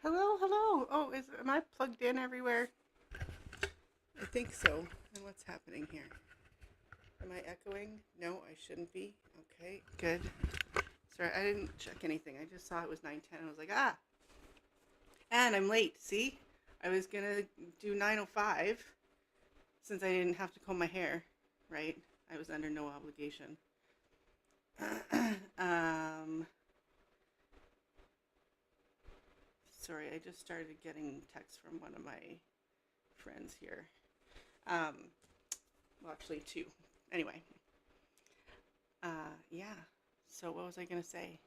Hello, hello. Oh, am I plugged in everywhere? I think so. And what's happening here? Am I echoing? No, I shouldn't be. Okay, good. Sorry, I didn't check anything. I just saw it was 9:10. I was like, ah. And I'm late. See? I was going to do 9:05 since I didn't have to comb my hair, right? I was under no obligation. um, Sorry, I just started getting texts from one of my friends here. Um, well, actually, two. Anyway, yeah. So what was I gonna say?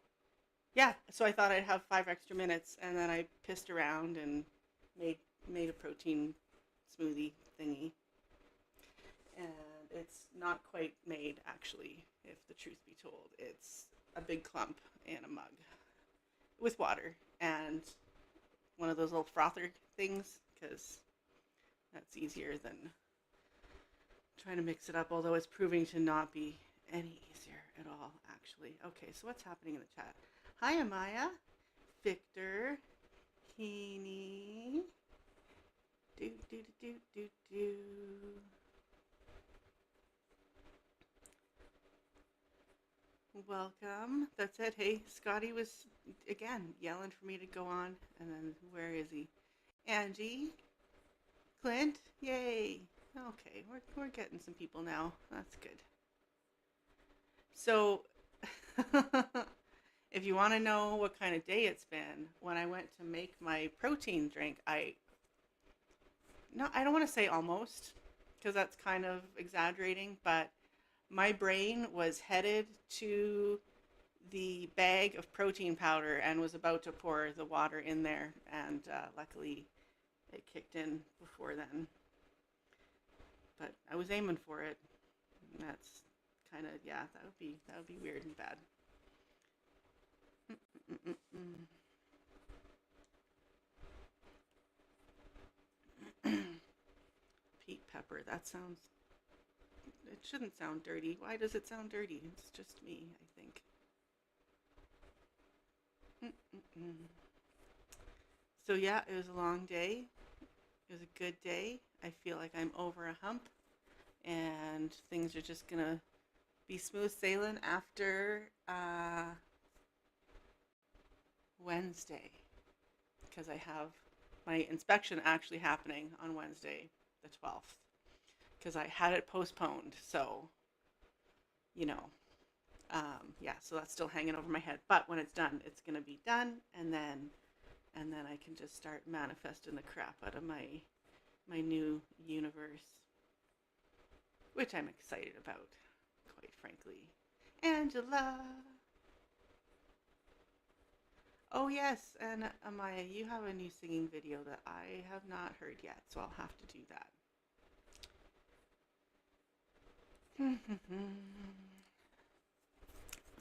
Yeah. So I thought I'd have 5 extra minutes, and then I pissed around and made made a protein smoothie thingy, and it's not quite made actually. If the truth be told, it's a big clump in a mug with water and one of those little frother things because that's easier than trying to mix it up. Although it's proving to not be any easier at all, actually. Okay, so what's happening in the chat? Hi, Amaya, Victor, Heaney, do do do do do. Welcome. That's it. Hey, Scotty was again yelling for me to go on, and then where is he? Angie, Clint, yay. Okay, we're getting some people now. That's good. So, if you want to know what kind of day it's been, when I went to make my protein drink, I don't want to say almost because that's kind of exaggerating, but my brain was headed to the bag of protein powder and was about to pour the water in there, and luckily it kicked in before then. But I was aiming for it. And that's kind of, yeah, that would be weird and bad. Mm-mm-mm. Pete pepper. That sounds. It shouldn't sound dirty. Why does it sound dirty? It's just me, I think. Mm-mm-mm. So yeah, it was a long day. It was a good day. I feel like I'm over a hump, and things are just gonna be smooth sailing after Wednesday, because I have my inspection actually happening on Wednesday, the 12th, because I had it postponed. So, you know, yeah, so that's still hanging over my head. But when it's done, it's going to be done. And then I can just start manifesting the crap out of my new universe, which I'm excited about, quite frankly. Angela. Oh, yes. And Amaya, you have a new singing video that I have not heard yet, so I'll have to do that.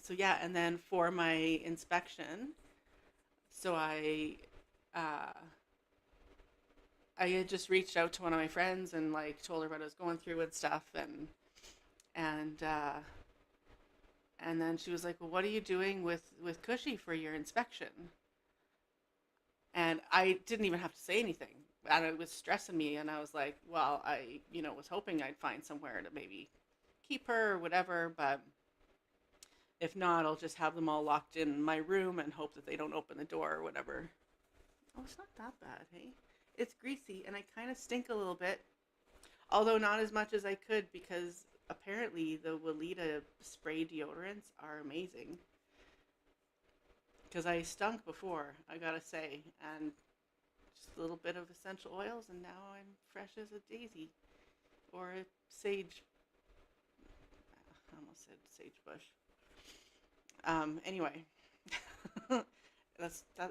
So, yeah, and then for my inspection, so uh, I had just reached out to one of my friends and like told her what I was going through and stuff, and and then she was like, "Well, what are you doing with Cushy for your inspection?" And I didn't even have to say anything. And it was stressing me. And I was like, well, I was hoping I'd find somewhere to maybe keep her or whatever. But if not, I'll just have them all locked in my room and hope that they don't open the door or whatever. Oh, it's not that bad, hey? It's greasy and I kind of stink a little bit. Although not as much as I could because apparently the Weleda spray deodorants are amazing. Because I stunk before, I gotta say. And just a little bit of essential oils, and now I'm fresh as a daisy or a sage. I almost said sagebush. Anyway, that's the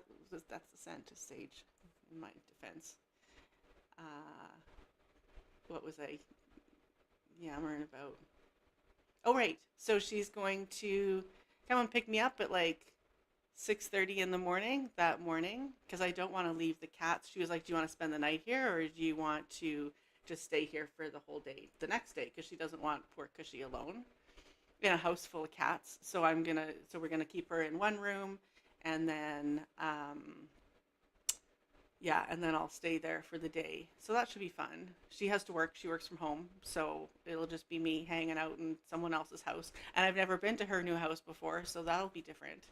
scent of sage. In my defense, uh, what was I yammering about? Oh right, so she's going to come and pick me up at like 6:30 in the morning that morning because I don't want to leave the cats. She was like, "Do you want to spend the night here or do you want to just stay here for the whole day the next day?" Because she doesn't want poor Cushy alone in a house full of cats. So we're gonna keep her in one room, and then Yeah, and then I'll stay there for the day. So that should be fun. She has to work. She works from home, so it'll just be me hanging out in someone else's house. And I've never been to her new house before, so that'll be different.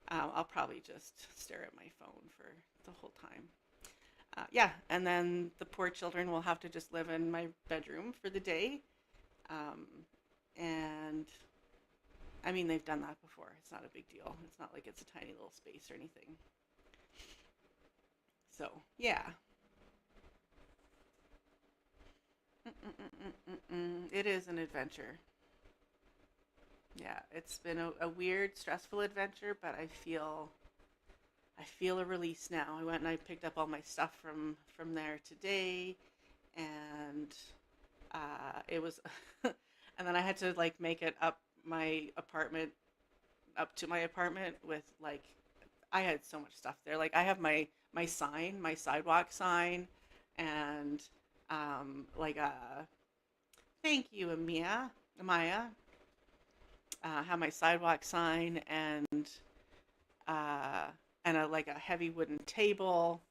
I'll probably just stare at my phone for the whole time. Yeah, and then the poor children will have to just live in my bedroom for the day. Um, and I mean, they've done that before. It's not a big deal. It's not like it's a tiny little space or anything. So, yeah. It is an adventure. Yeah, it's been a weird, stressful adventure, but I feel a release now. I went and I picked up all my stuff from there today, and it was, and then I had to like make it my apartment up to my apartment with like I had so much stuff there. Like I have my sign, my sidewalk sign, and like a thank you, Amaya. Have my sidewalk sign uh, and a like a heavy wooden table.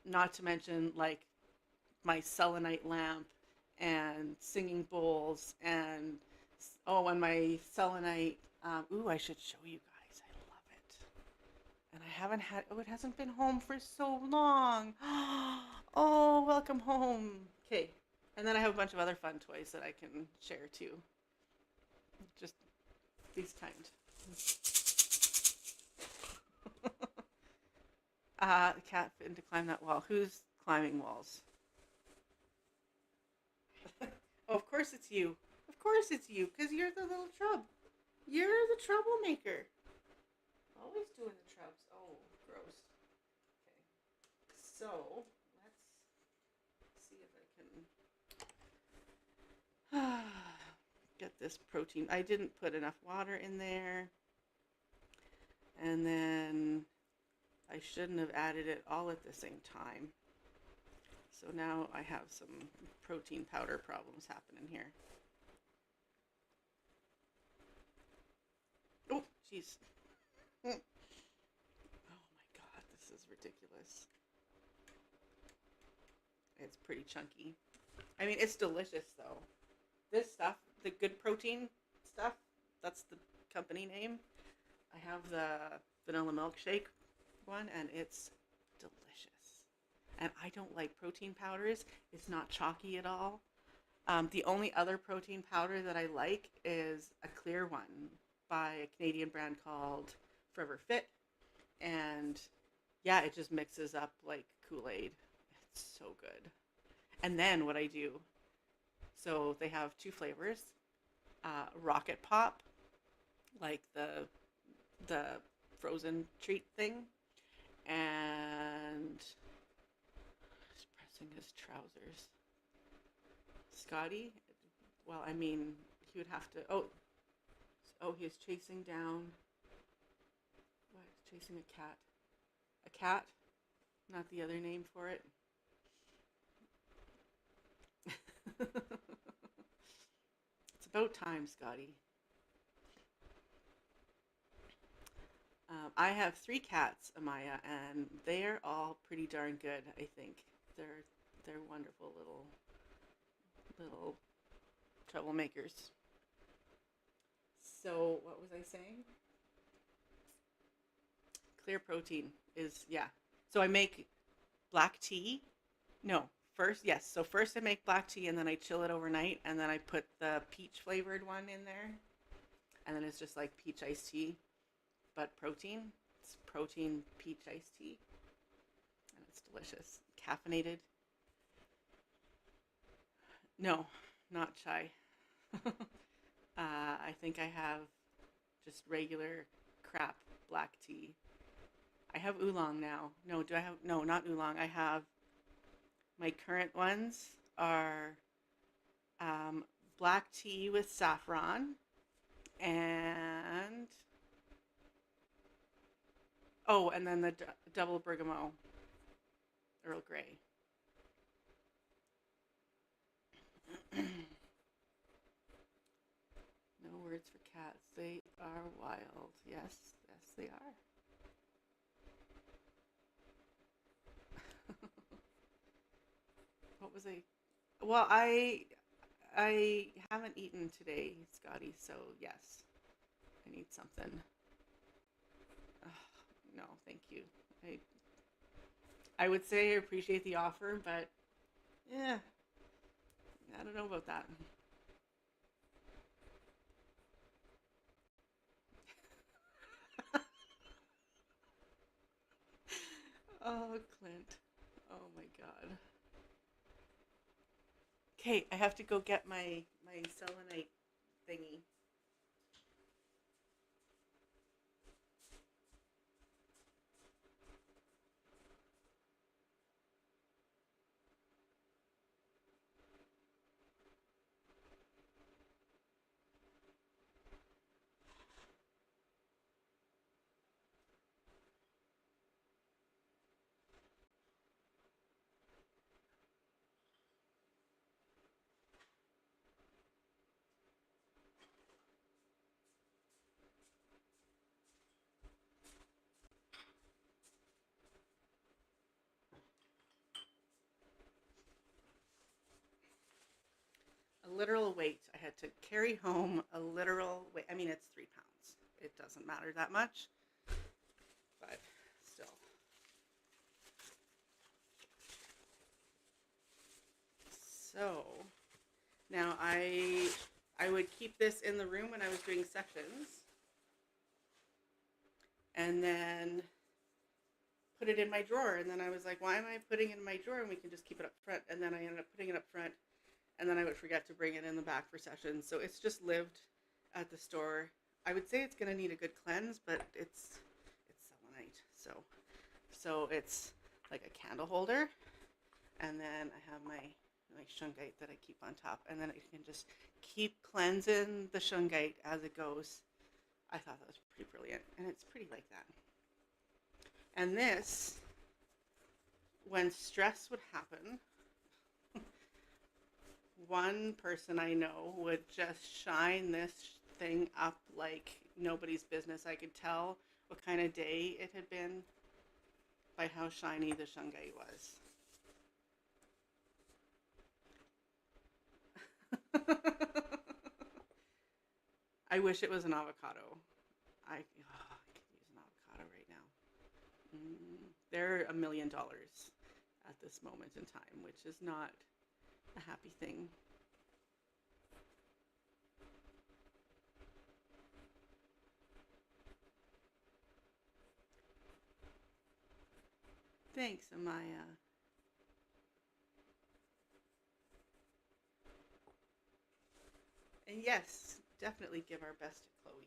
Not to mention like my selenite lamp and singing bowls and oh, and my selenite. Ooh, I should show you guys. I love it. And I haven't had. Oh, it hasn't been home for so long. Oh, welcome home. Okay, and then I have a bunch of other fun toys that I can share too. Just these kind. The cat fitting to climb that wall. Who's climbing walls? Oh, of course it's you. Of course it's you, because you're the little trub. You're the troublemaker. Always doing the trubs. Oh, gross. Okay. So, let's see if I can get this protein. I didn't put enough water in there. And then I shouldn't have added it all at the same time. So now I have some protein powder problems happening here. Oh, jeez. Oh my God, this is ridiculous. It's pretty chunky. I mean, it's delicious though. This stuff, the good protein stuff, that's the company name. I have the vanilla milkshake one and it's delicious. And I don't like protein powders. It's not chalky at all. The only other protein powder that I like is a clear one by a Canadian brand called Forever Fit. And yeah, it just mixes up like Kool-Aid. It's so good. And then what I do, so they have two flavors, Rocket Pop, like the frozen treat thing, and he's pressing his trousers. Scotty, well, I mean, he would have to. Oh, he's chasing down. What? Chasing a cat. A cat, not the other name for it. It's about time, Scotty. I have three cats, Amaya, and they're all pretty darn good. I think they're wonderful little troublemakers. So what was I saying? Clear protein is yeah. So I make black tea. No, first yes. So first I make black tea and then I chill it overnight and then I put the peach flavored one in there and then it's just like peach iced tea, but protein. It's protein peach iced tea and it's delicious. Caffeinated. No, not chai. I think I have just regular crap black tea. I have oolong now. No, do I have no, not oolong. I have my current ones are um, black tea with saffron and oh, and then the double bergamot Earl Grey. No words for cats. They are wild. Yes, yes, they are. Was I? Well, I haven't eaten today, Scotty. So yes, I need something. Ugh, no, thank you. I I would say I appreciate the offer, but yeah, I don't know about that. Oh, Clint. Oh my God. Okay, I have to go get my selenite thingy. A literal weight. I had to carry home a literal weight. I mean, it's 3 pounds. It doesn't matter that much, but still. So now I would keep this in the room when I was doing sessions, and then put it in my drawer. And then I was like, why am I putting it in my drawer? And we can just keep it up front. And then I ended up putting it up front, and then I would forget to bring it in the back for sessions. So it's just lived at the store. I would say it's gonna need a good cleanse, but it's selenite. So it's like a candle holder, and then I have my shungite that I keep on top, and then I can just keep cleansing the shungite as it goes. I thought that was pretty brilliant, and it's pretty like that. And this, when stress would happen, one person I know would just shine this thing up like nobody's business. I could tell what kind of day it had been by how shiny the shungite was. I wish it was an avocado. I could use an avocado right now. They're $1 million at this moment in time, which is not a happy thing. Thanks, Amaya. And yes, definitely give our best to Chloe.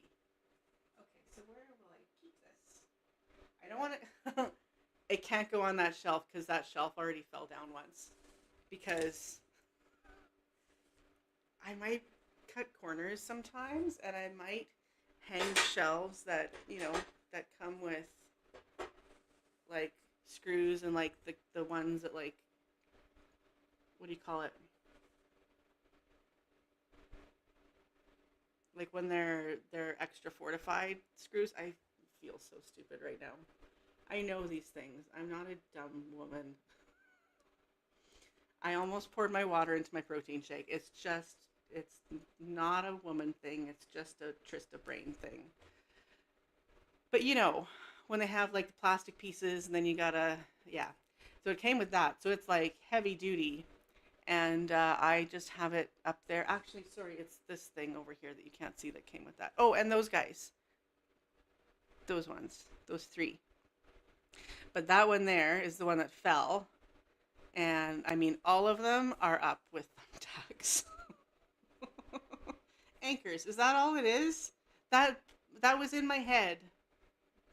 Okay, so where will I keep this? I don't want to. It can't go on that shelf because that shelf already fell down once. Because I might cut corners sometimes, and I might hang shelves that that come with like screws and like the ones that like, what do you call it? Like when they're extra fortified screws. I feel so stupid right now. I know these things. I'm not a dumb woman. I almost poured my water into my protein shake. It's not a woman thing. It's just a Trista brain thing. But when they have like the plastic pieces and then you gotta, yeah. So it came with that. So it's like heavy duty. And I just have it up there. Actually, sorry, it's this thing over here that you can't see that came with that. Oh, and those guys. Those ones. Those three. But that one there is the one that fell. And I mean, all of them are up with thumbtacks. Anchors. Is that all it is? That that was in my head.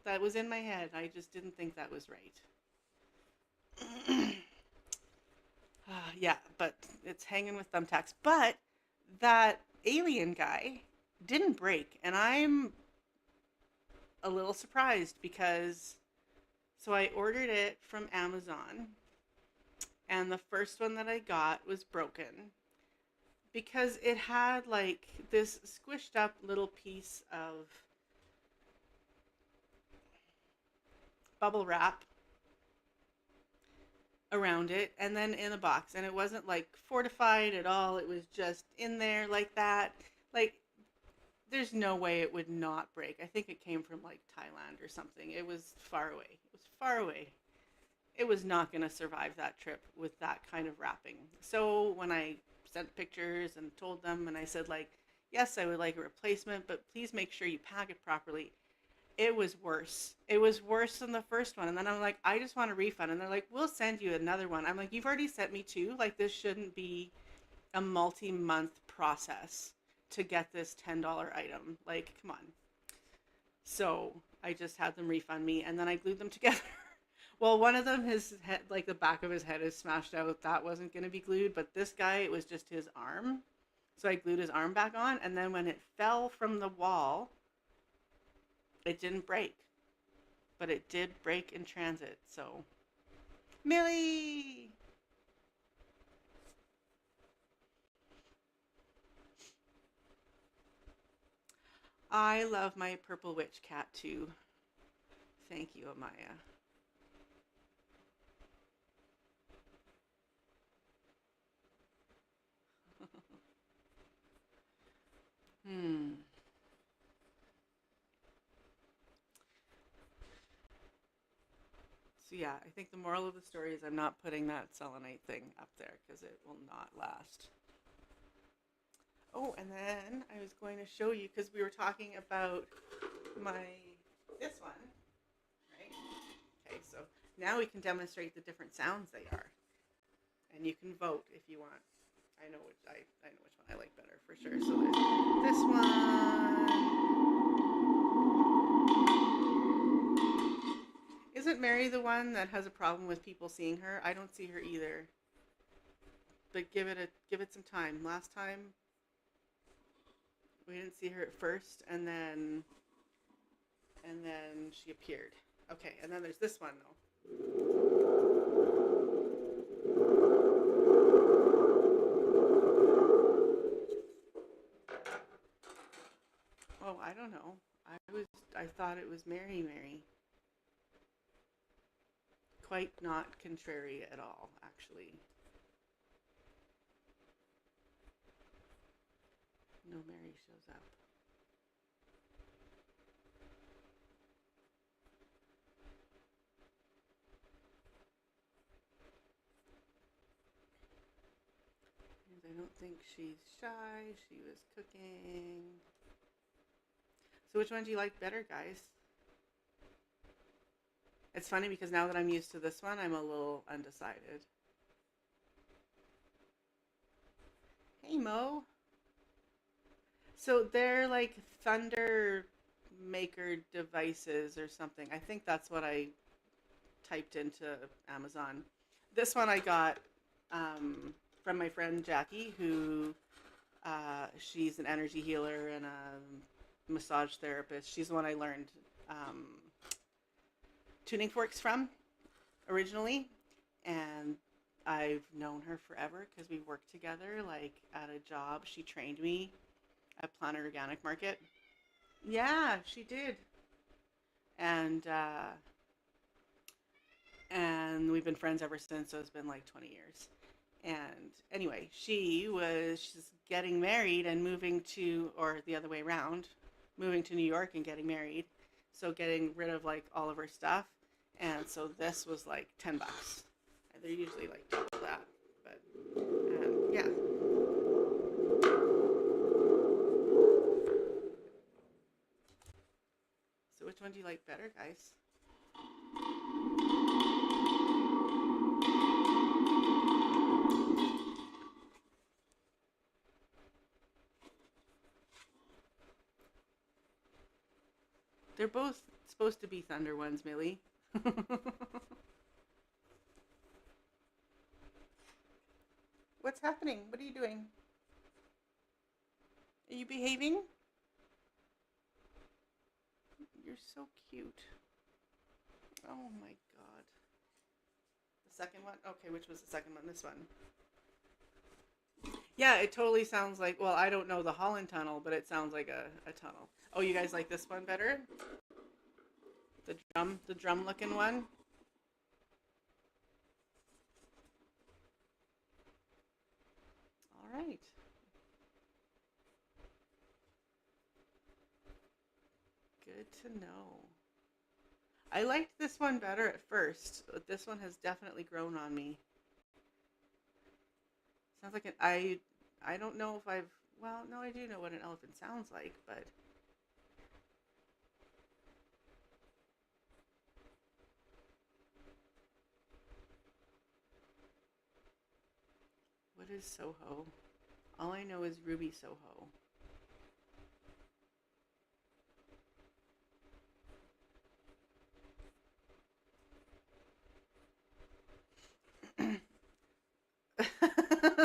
That was in my head. I just didn't think that was right. Yeah, but it's hanging with thumbtacks. But that alien guy didn't break, and I'm a little surprised because so I ordered it from Amazon, and the first one that I got was broken because it had like this squished up little piece of bubble wrap around it and then in a box. And it wasn't like fortified at all. It was just in there like that. Like, there's no way it would not break. I think it came from like Thailand or something. It was far away. It was far away. It was not going to survive that trip with that kind of wrapping. So when I sent pictures and told them, and I said, like, yes, I would like a replacement, but please make sure you pack it properly. It was worse. It was worse than the first one. And then I'm like, I just want a refund. And they're like, we'll send you another one. I'm like, you've already sent me two. Like, this shouldn't be a multi-month process to get this $10 item. Like, come on. So I just had them refund me, and then I glued them together. Well, one of them, his head, like the back of his head is smashed out. That wasn't going to be glued, but this guy, it was just his arm. So I glued his arm back on, and then when it fell from the wall, it didn't break, but it did break in transit. So, Millie! I love my purple witch cat too. Thank you, Amaya. Hmm. So yeah, I think the moral of the story is I'm not putting that selenite thing up there because it will not last. Oh, and then I was going to show you because we were talking about my this one, right? Okay, so now we can demonstrate the different sounds they are, and you can vote if you want. I know which one I like better for sure. So there's this one. Isn't Mary the one that has a problem with people seeing her? I don't see her either. But give it some time. Last time we didn't see her at first, and then she appeared. Okay, and then there's this one though. Oh, I don't know. I thought it was Mary Mary. Quite not contrary at all, actually. No Mary shows up. And I don't think she's shy. She was cooking. So which one do you like better, guys? It's funny because now that I'm used to this one, I'm a little undecided. Hey, Mo. So they're like thunder maker devices or something. I think that's what I typed into Amazon. This one I got from my friend Jackie, who she's an energy healer and a massage therapist. She's the one I learned tuning forks from originally, and I've known her forever because we worked together. Like at a job, she trained me at Planet Organic Market. Yeah, she did, and and we've been friends ever since. So it's been like 20 years. And anyway, she's getting married and moving to, or the other way around, moving to New York and getting married. So getting rid of like all of her stuff. And so this was like $10. And they're usually like double that. But yeah. So which one do you like better, guys? They're both supposed to be thunder ones, Millie. What's happening? What are you doing? Are you behaving? You're so cute. Oh my god. The second one? Okay, which was the second one? This one. Yeah, it totally sounds like, well, I don't know the Holland Tunnel, but it sounds like a tunnel. Oh, you guys like this one better? The drum looking one? All right. Good to know. I liked this one better at first, but this one has definitely grown on me. Sounds like I don't know if I've well, no, I do know what an elephant sounds like, but what is Soho? All I know is Ruby Soho.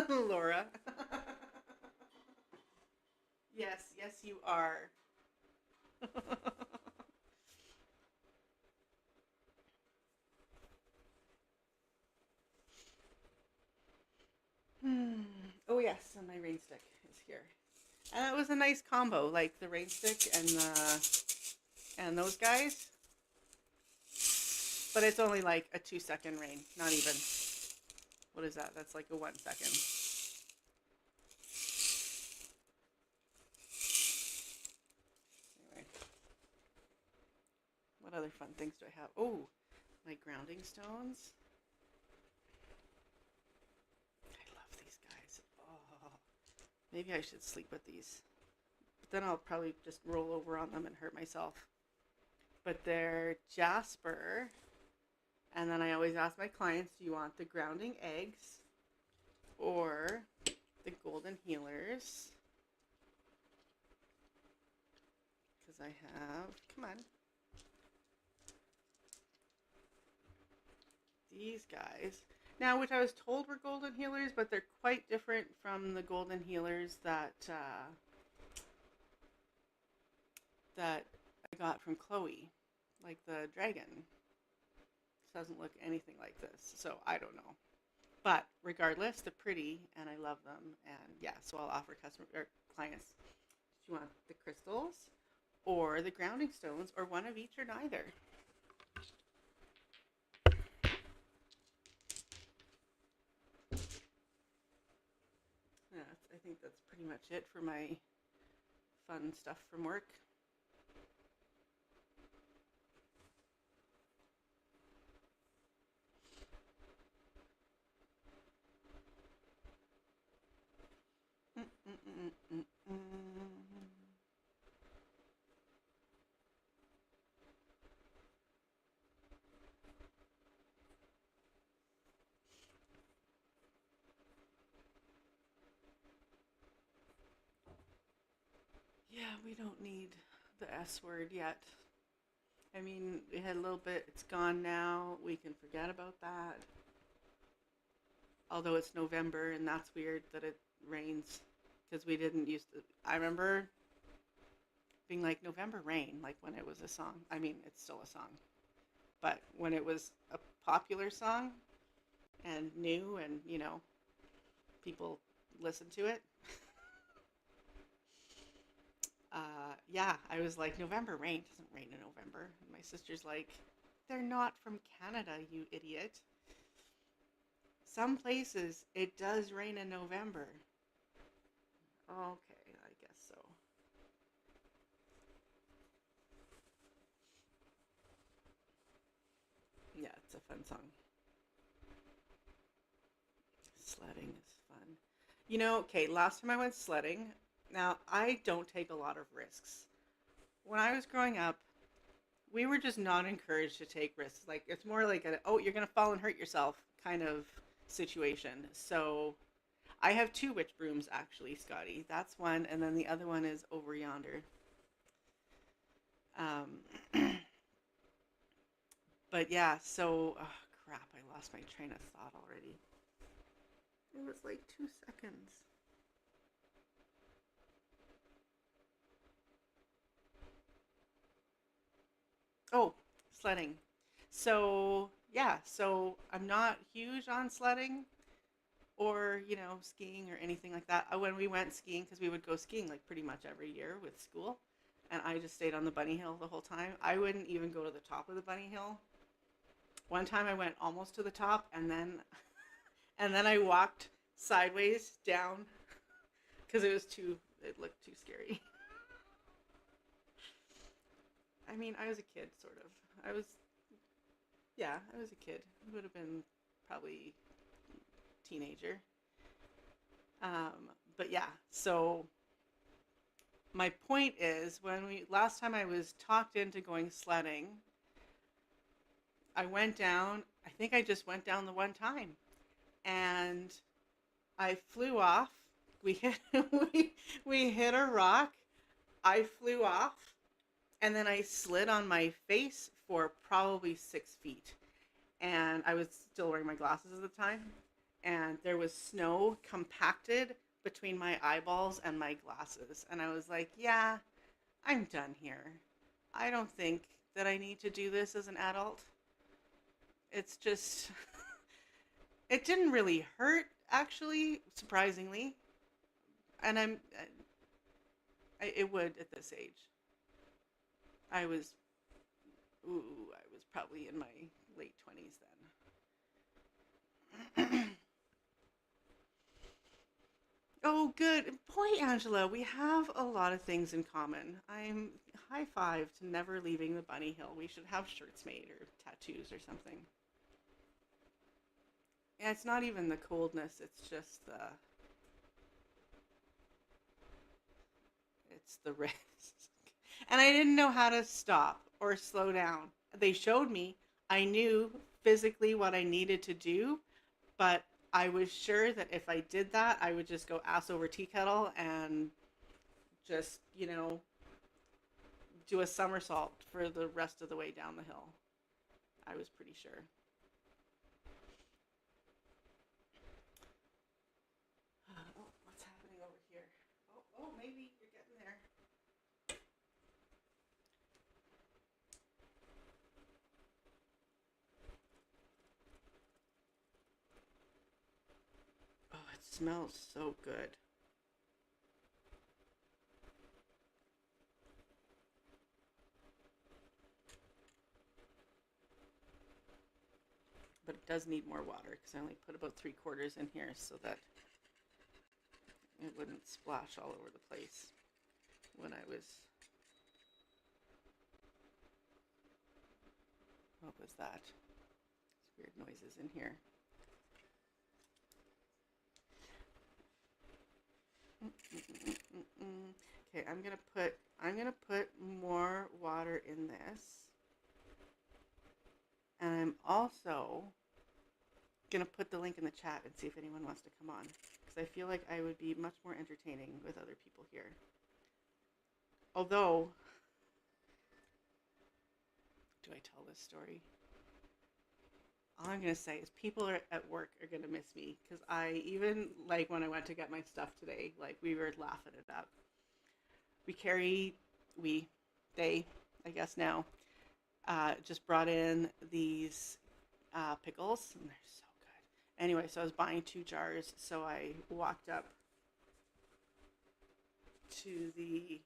Laura. Yes, yes, you are. Hmm. Oh yes, and my rain stick is here. And it was a nice combo, like the rain stick and those guys. But it's only like a 2 second rain, not even. What is that? That's like a 1 second. Anyway, what other fun things do I have? Oh, my grounding stones. I love these guys. Oh, maybe I should sleep with these. But then I'll probably just roll over on them and hurt myself. But they're jasper. And then I always ask my clients, do you want the grounding eggs or the golden healers? Because I have, come on, these guys. Now, which I was told were golden healers, but they're quite different from the golden healers that I got from Chloe, like the dragon. This doesn't look anything like this, so I don't know. But regardless, they're pretty and I love them. And yeah, so I'll offer customer or clients, do you want the crystals or the grounding stones or one of each or neither? Yeah, I think that's pretty much it for my fun stuff from work. Yeah, we don't need the S word yet. I mean, we had a little bit, it's gone now. We can forget about that. Although it's November and that's weird that it rains because we didn't used to. I remember being like November rain, like when it was a song. I mean, it's still a song, but when it was a popular song and new and, people listened to it, yeah, I was like, November rain doesn't rain in November. And my sister's like, they're not from Canada, you idiot. Some places it does rain in November. Okay, I guess so. Yeah, it's a fun song. Sledding is fun. Okay, last time I went sledding, now I don't take a lot of risks. When I was growing up, we were just not encouraged to take risks. Like it's more like oh, you're gonna fall and hurt yourself kind of situation. So I have two witch brooms actually, Scotty. That's one, and then the other one is over yonder. Um, but yeah, so oh, crap, I lost my train of thought already. It was like 2 seconds. Oh, sledding. So yeah, so I'm not huge on sledding or skiing or anything like that. When we went skiing, because we would go skiing like pretty much every year with school, and I just stayed on the bunny hill the whole time. I wouldn't even go to the top of the bunny hill. One time I went almost to the top, and then and then I walked sideways down because it looked too scary. I mean, I was a kid, sort of. I was a kid. Would have been probably teenager. But yeah, so my point is, last time I was talked into going sledding, I went down. I think I just went down the one time, and I flew off. We hit we hit a rock. I flew off, and then I slid on my face for probably 6 feet. And I was still wearing my glasses at the time, and there was snow compacted between my eyeballs and my glasses. And I was like, yeah, I'm done here. I don't think that I need to do this as an adult. It's just, it didn't really hurt, actually, surprisingly. And it would at this age. I was, I was probably in my late 20s then. Oh, good. Boy, Angela, we have a lot of things in common. I'm high five to never leaving the bunny hill. We should have shirts made or tattoos or something. Yeah, it's not even the coldness, it's the risk. And I didn't know how to stop or slow down. They showed me. I knew physically what I needed to do, but I was sure that if I did that, I would just go ass over tea kettle and just, do a somersault for the rest of the way down the hill. I was pretty sure. Oh, what's happening over here? Oh, maybe you're getting there. Oh, it smells so good. But it does need more water because I only put about 3/4 in here so that it wouldn't splash all over the place when I was. What was that? There's weird noises in here. Okay, I'm gonna put more water in this, and I'm also gonna put the link in the chat and see if anyone wants to come on, because I feel like I would be much more entertaining with other people here. Although, do I tell this story? All I'm gonna say is people at work are gonna miss me, because I even, like, when I went to get my stuff today, like, we were laughing it up. They, I guess now, just brought in these pickles, and they're so good. Anyway, so I was buying 2 jars, so I walked up to the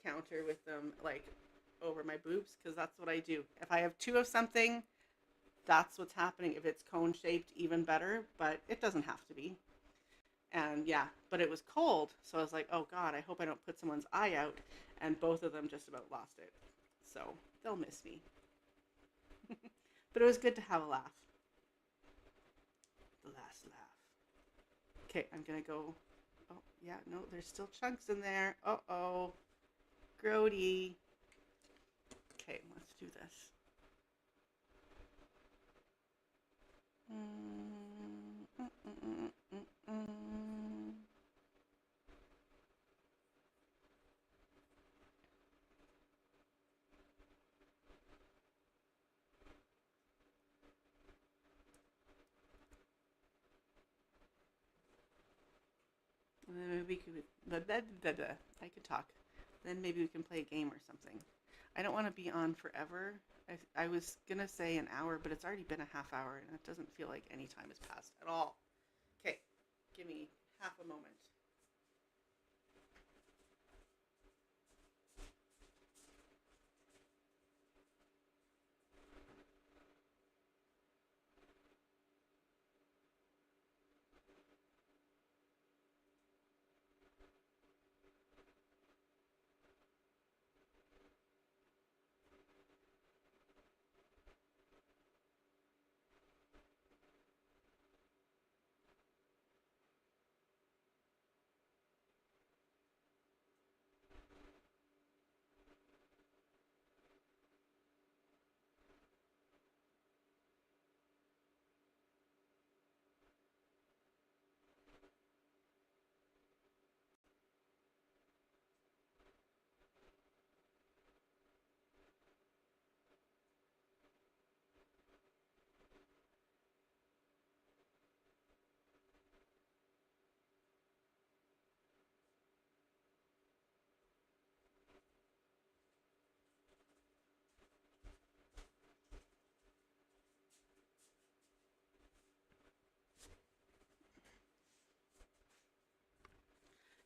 counter with them, like, over my boobs, because that's what I do. If I have 2 of something, that's what's happening. If it's cone shaped, even better, but it doesn't have to be. And yeah, but it was cold, so I was like, oh God, I hope I don't put someone's eye out. And both of them just about lost it. So they'll miss me. But it was good to have a laugh. The last laugh. Okay, I'm gonna go. Oh, yeah, no, there's still chunks in there. Uh-oh. Grody. Okay, let's do this. And then maybe I could talk. Then maybe we can play a game or something. I don't want to be on forever. I was gonna say an hour, but it's already been a half hour, and it doesn't feel like any time has passed at all. Okay, give me half a moment.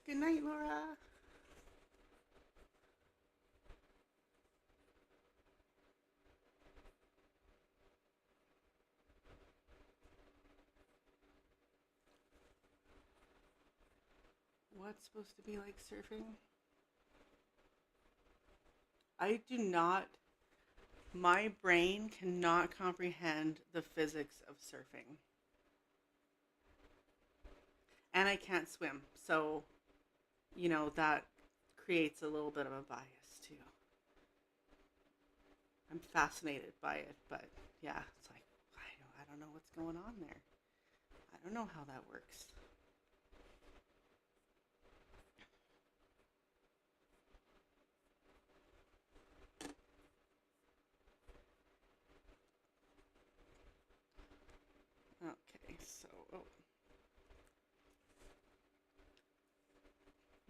Good night, Laura. What's supposed to be like surfing? I do not, my brain cannot comprehend the physics of surfing. And I can't swim. So, that creates a little bit of a bias too. I'm fascinated by it, but yeah, it's like, I don't know what's going on there. I don't know how that works. Okay, so,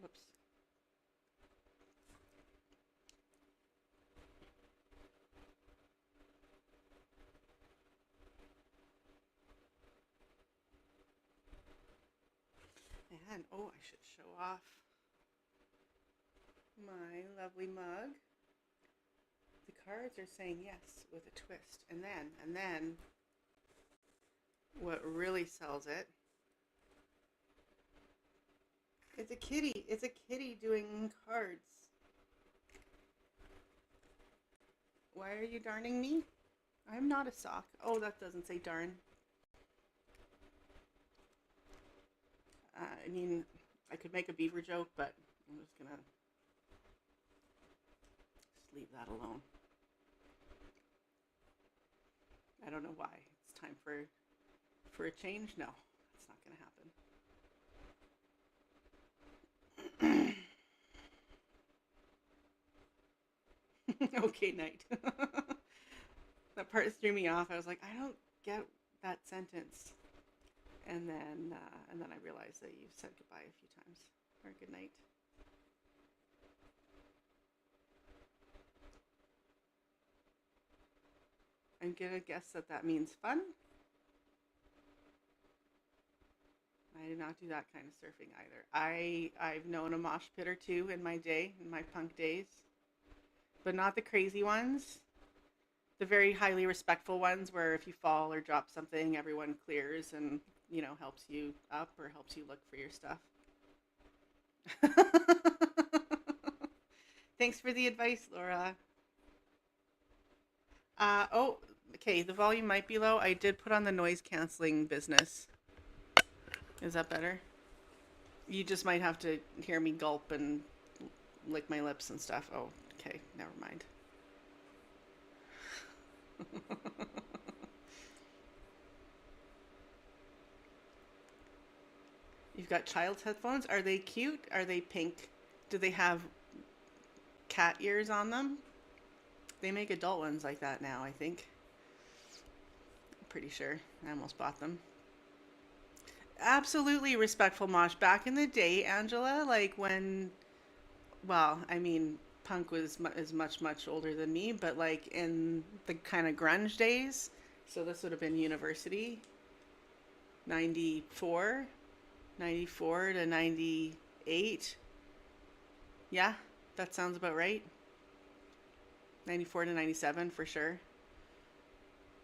whoops. And, I should show off my lovely mug. The cards are saying yes with a twist. And then, what really sells it, it's a kitty. It's a kitty doing cards. Why are you darning me? I'm not a sock. Oh, that doesn't say darn. I mean, I could make a beaver joke, but I'm just gonna just leave that alone. I don't know why. It's time for a change. No, it's not gonna happen. Okay, night. That part threw me off. I was like, I don't get that sentence. And then I realized that you've said goodbye a few times, or good night. I'm gonna guess that means fun. I did not do that kind of surfing either. I've known a mosh pit or two in my day, in my punk days, but not the crazy ones. The very highly respectful ones where if you fall or drop something, everyone clears and helps you up or helps you look for your stuff. Thanks for the advice, Laura. Okay. The volume might be low. I did put on the noise canceling business. Is that better? You just might have to hear me gulp and lick my lips and stuff. Oh, okay. Never mind. You've got child's headphones. Are they cute? Are they pink? Do they have cat ears on them? They make adult ones like that now, I think. I'm pretty sure. I almost bought them. Absolutely respectful mosh. Back in the day, Angela, like when, well, I mean, punk is much older than me, but like in the kind of grunge days, so this would have been university, 94, 94 to 98. Yeah, that sounds about right. 94 to 97 for sure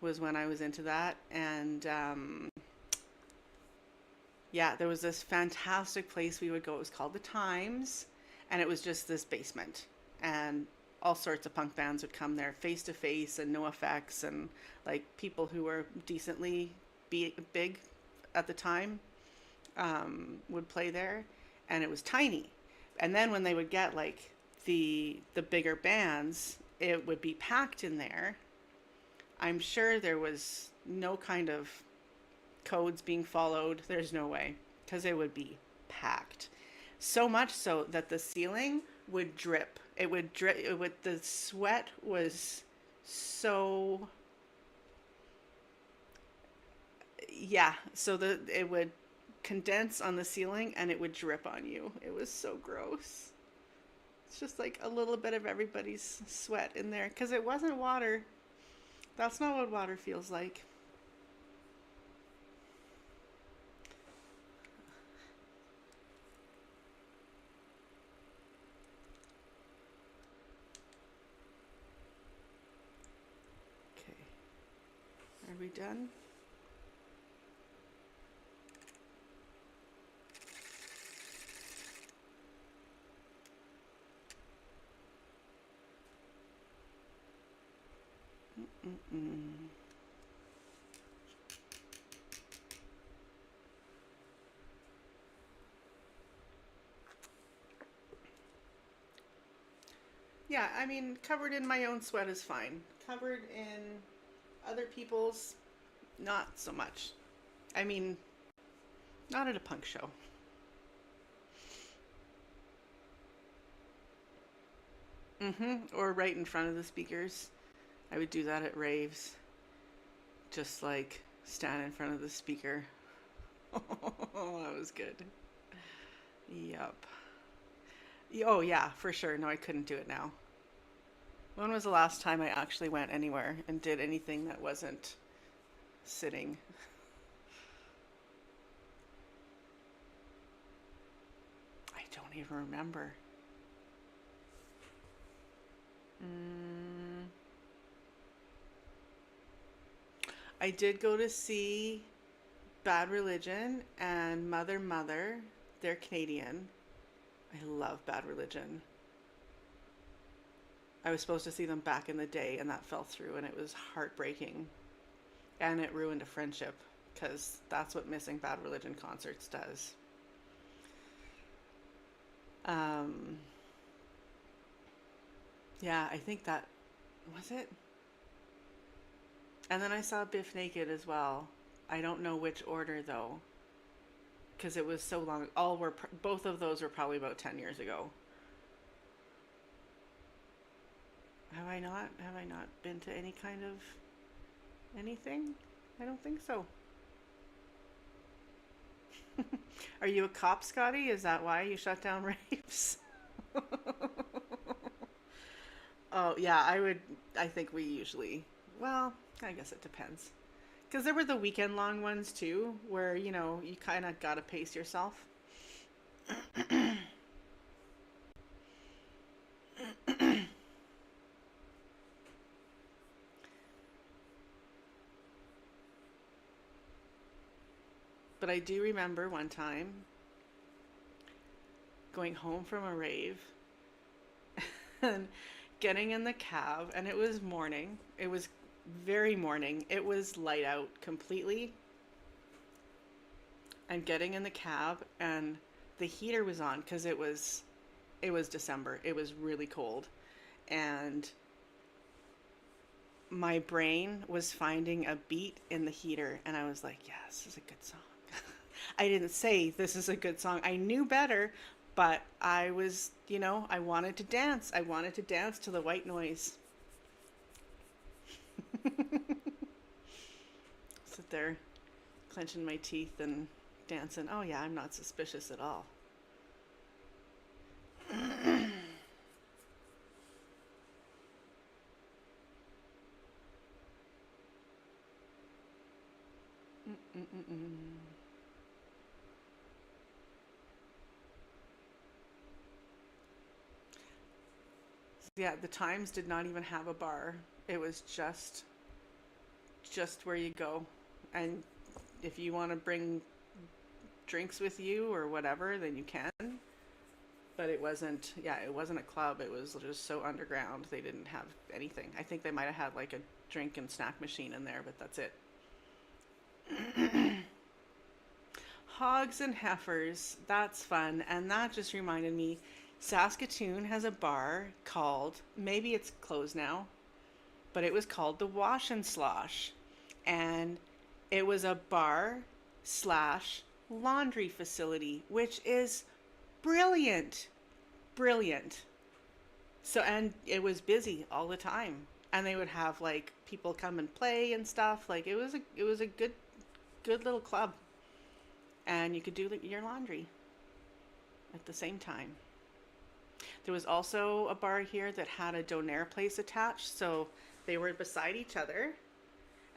was when I was into that. And yeah, there was this fantastic place we would go. It was called the Times, and it was just this basement, and all sorts of punk bands would come there, Face to Face and No Effects, and like people who were decently big at the time would play there, and it was tiny. And then when they would get like the bigger bands, it would be packed in there. I'm sure there was no kind of codes being followed. There's no way, because it would be packed. So much so that the ceiling would drip. It would drip. The sweat was so, yeah. So it would condense on the ceiling and it would drip on you. It was so gross. It's just like a little bit of everybody's sweat in there because it wasn't water. That's not what water feels like. we done? Mm-mm. Yeah, I mean, covered in my own sweat is fine. Covered in other people's, not so much. I mean, not at a punk show. Or right in front of the speakers. I would do that at raves. Just like stand in front of the speaker. Oh, that was good. Yep. Oh, yeah, for sure. No, I couldn't do it now. When was the last time I actually went anywhere and did anything that wasn't sitting? I don't even remember. Mm, I did go to see Bad Religion and Mother Mother. They're Canadian. I love Bad Religion. I was supposed to see them back in the day, and that fell through, and it was heartbreaking. And it ruined a friendship, because that's what missing Bad Religion concerts does. Um, yeah, I think that was it. And then I saw Biff Naked as well. I don't know which order though, because it was so long. Both of those were probably about 10 years ago. Have I not? Have I not been to any kind of anything? I don't think so. Are you a cop, Scotty? Is that why you shut down raves? Oh, yeah, I would. I think we usually. Well, I guess it depends. Because there were the weekend long ones too, where, you kind of got to pace yourself. But I do remember one time going home from a rave and getting in the cab, and it was morning. It was very morning. It was light out completely. And getting in the cab, and the heater was on because it was December. It was really cold, and my brain was finding a beat in the heater, and I was like, yeah, this is a good song. I didn't say this is a good song. I knew better, but I was, I wanted to dance. I wanted to dance to the white noise. Sit there clenching my teeth and dancing. Oh yeah, I'm not suspicious at all. Mm-mm-mm-mm. Yeah, the Times did not even have a bar. It was just where you go. And if you want to bring drinks with you or whatever, then you can. But it wasn't a club. It was just so underground. They didn't have anything. I think they might have had like a drink and snack machine in there, but that's it. Hogs and heifers. That's fun. And that just reminded me Saskatoon has a bar called, maybe it's closed now, but it was called the Wash and Slosh. And it was a bar slash laundry facility, which is brilliant. Brilliant. So, and it was busy all the time. And they would have like people come and play and stuff. Like it was a good little club. And you could do your laundry at the same time. There was also a bar here that had a donair place attached, so they were beside each other.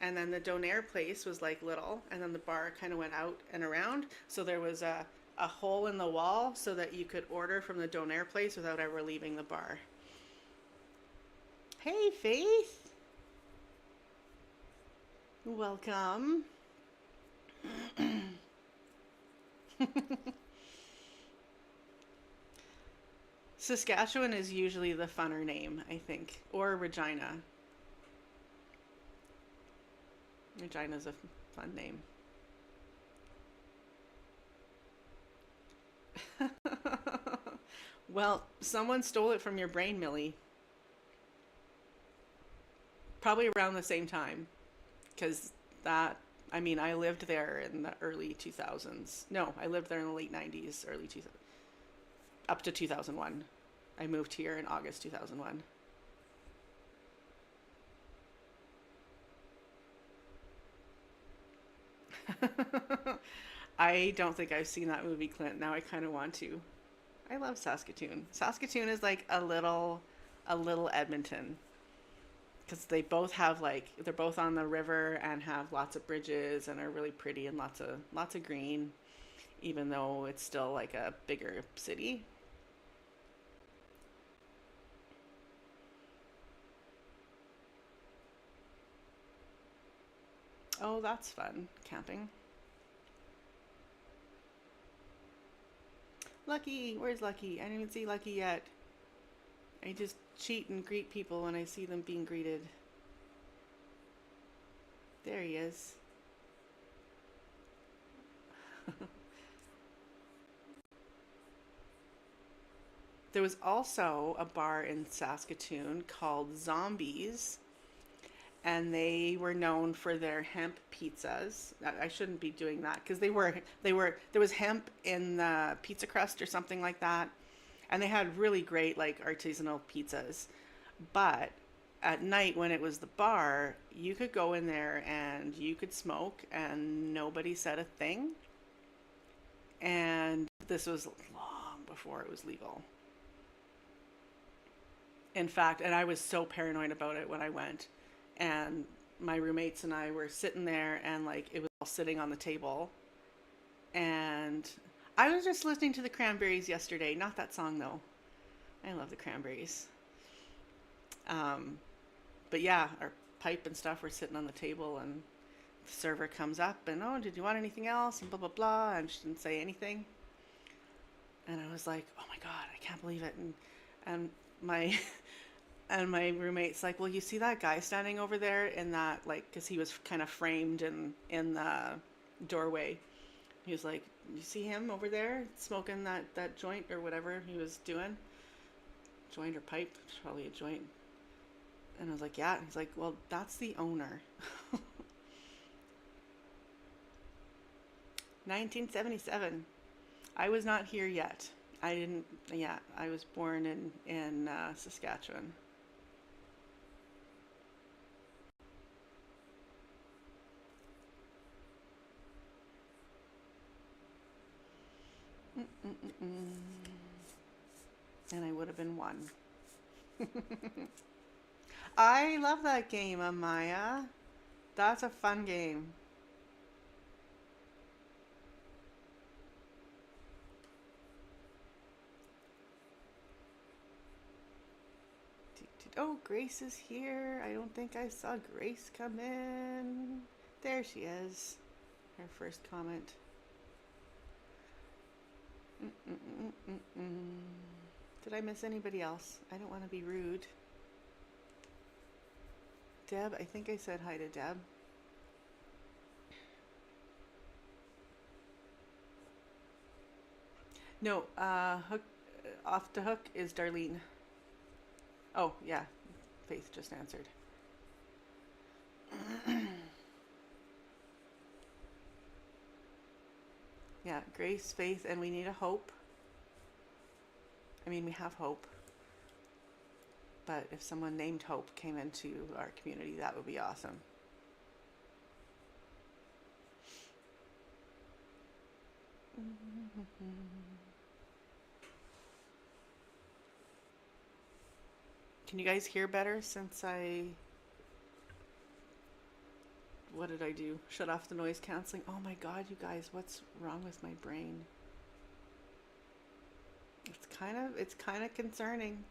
And then the donair place was like little, and then the bar kind of went out and around. So there was a hole in the wall so that you could order from the donair place without ever leaving the bar. Hey, Faith. Welcome. Saskatchewan is usually the funner name, I think, or Regina. Regina's a fun name. Well, someone stole it from your brain, Millie. Probably around the same time, because that. I mean, I lived there in the early 2000s. No, I lived there in the late 90s, early 2000s, up to 2001. I moved here in August 2001. I don't think I've seen that movie, Clint. Now I kind of want to. I love Saskatoon. Saskatoon is like a little Edmonton because they both have like they're both on the river and have lots of bridges and are really pretty and lots of green, even though it's still like a bigger city. Oh, that's fun. Camping. Lucky, where's Lucky? I didn't even see Lucky yet. I just cheat and greet people when I see them being greeted. There he is. There was also a bar in Saskatoon called Zombies, and they were known for their hemp pizzas. I shouldn't be doing that because they were there was hemp in the pizza crust or something like that, and they had really great like artisanal pizzas. But at night when it was the bar, you could go in there and you could smoke and nobody said a thing. And this was long before it was legal. In fact, and I was so paranoid about it when I went, and my roommates and I were sitting there, and like it was all sitting on the table, and I was just listening to the Cranberries yesterday. Not that song though. I love the Cranberries. Um, but yeah, our pipe and stuff were sitting on the table, and the server comes up and, oh, did you want anything else? And blah blah blah, and she didn't say anything, and I was like, oh my god, I can't believe it, and my and my roommate's like, well, you see that guy standing over there in that, like, because he was kind of framed in the doorway. He was like, you see him over there smoking that joint or whatever he was doing, joint or pipe, probably a joint. And I was like, yeah. He's like, well, that's the owner. 1977. I was not here yet. I didn't. Yeah, I was born in Saskatchewan. Mm-mm-mm. And I would have been one. I love that game, Amaya. That's a fun game. Oh, Grace is here. I don't think I saw Grace come in. There she is. Her first comment. Mm-mm-mm-mm-mm. Did I miss anybody else? I don't want to be rude. Deb, I think I said hi to Deb. No, Hook, off the hook is Darlene. Oh, yeah, Faith just answered. Yeah, Grace, Faith, and we need a Hope. I mean, we have Hope, but if someone named Hope came into our community, that would be awesome. Can you guys hear better since I. What did I do? Shut off the noise canceling? Oh my god, you guys, what's wrong with my brain? It's kind of concerning.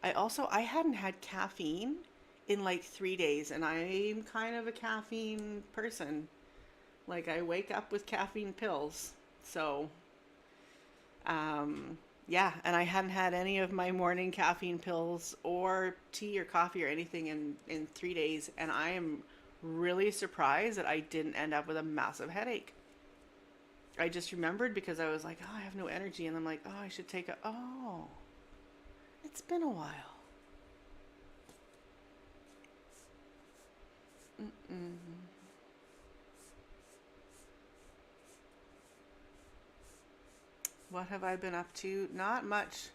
I hadn't had caffeine in like 3 days, and I'm kind of a caffeine person. Like I wake up with caffeine pills. So, um, yeah, and I hadn't had any of my morning caffeine pills or tea or coffee or anything in 3 days, and I am really surprised that I didn't end up with a massive headache. I just remembered because I was like, oh, I have no energy, and I'm like, oh, I should take a. Oh, it's been a while. Mm-mm. What have I been up to? Not much.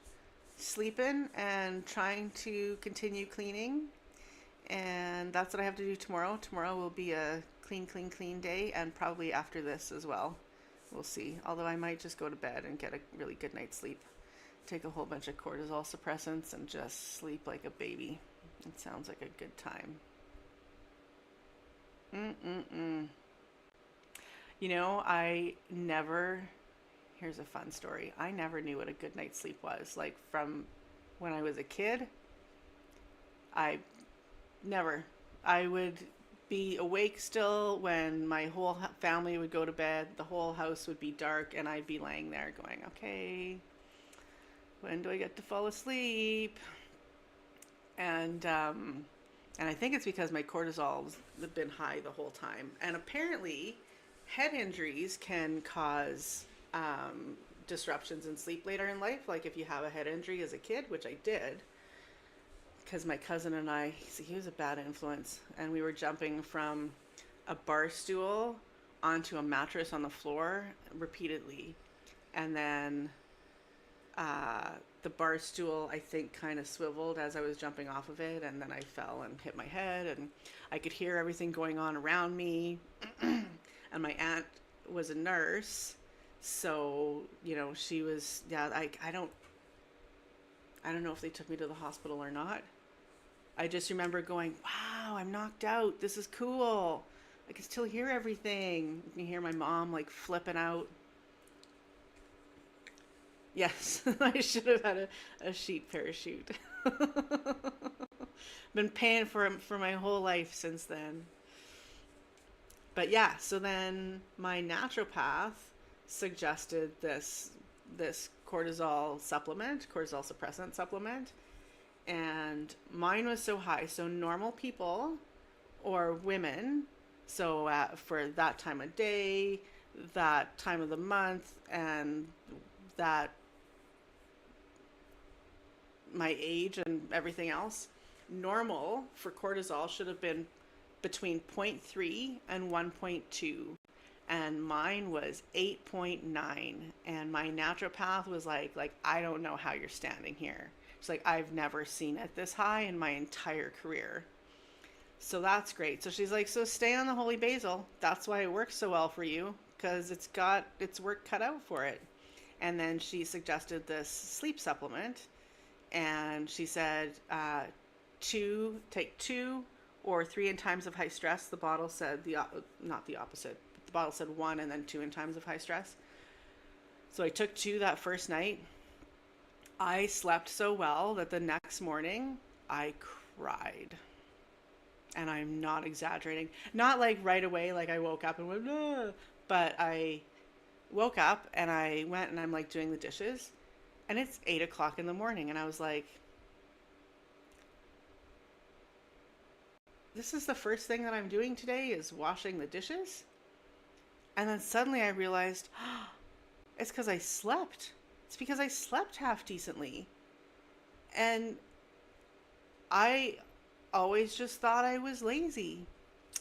Sleeping and trying to continue cleaning. And that's what I have to do tomorrow. Tomorrow will be a clean, clean, clean day, and probably after this as well. We'll see. Although I might just go to bed and get a really good night's sleep. Take a whole bunch of cortisol suppressants and just sleep like a baby. It sounds like a good time. Mm-mm-mm. I never. Here's a fun story. I never knew what a good night's sleep was. Like from when I was a kid, I never. I would be awake still when my whole family would go to bed. The whole house would be dark, and I'd be laying there going, okay, when do I get to fall asleep? And I think it's because my cortisol's been high the whole time. And apparently, head injuries can cause disruptions in sleep later in life. Like if you have a head injury as a kid, which I did, because my cousin and I, he was a bad influence, and we were jumping from a bar stool onto a mattress on the floor repeatedly. And then uh, the bar stool, I think, kind of swiveled as I was jumping off of it, and then I fell and hit my head, and I could hear everything going on around me. And my aunt was a nurse, so she was, yeah. I don't know if they took me to the hospital or not. I just remember going, wow, I'm knocked out. This is cool. I can still hear everything. You can hear my mom like flipping out. Yes, I should have had a sheet parachute. Been paying for my whole life since then. But yeah, so then my naturopath suggested this cortisol suppressant supplement, and mine was so high. So normal people or women, so for that time of day, that time of the month, and that my age and everything else, normal for cortisol should have been between zero point 0.3 and 1.2, and mine was 8.9, and my naturopath was like I don't know how you're standing here. She's like, I've never seen it this high in my entire career. So that's great. So she's like, so stay on the holy basil. That's why it works so well for you, because it's got its work cut out for it. And then she suggested this sleep supplement, and she said, take 2 or 3 in times of high stress. The bottle said not the opposite. The bottle said 1 and then 2 in times of high stress. So I took 2 that first night. I slept so well that the next morning I cried. And I'm not exaggerating. Not like right away, like I woke up and went, ah, but I woke up and I went and I'm like doing the dishes, and it's 8 o'clock in the morning, and I was like, this is the first thing that I'm doing today is washing the dishes. And then suddenly I realized, oh, it's because I slept. It's because I slept half decently. And I always just thought I was lazy.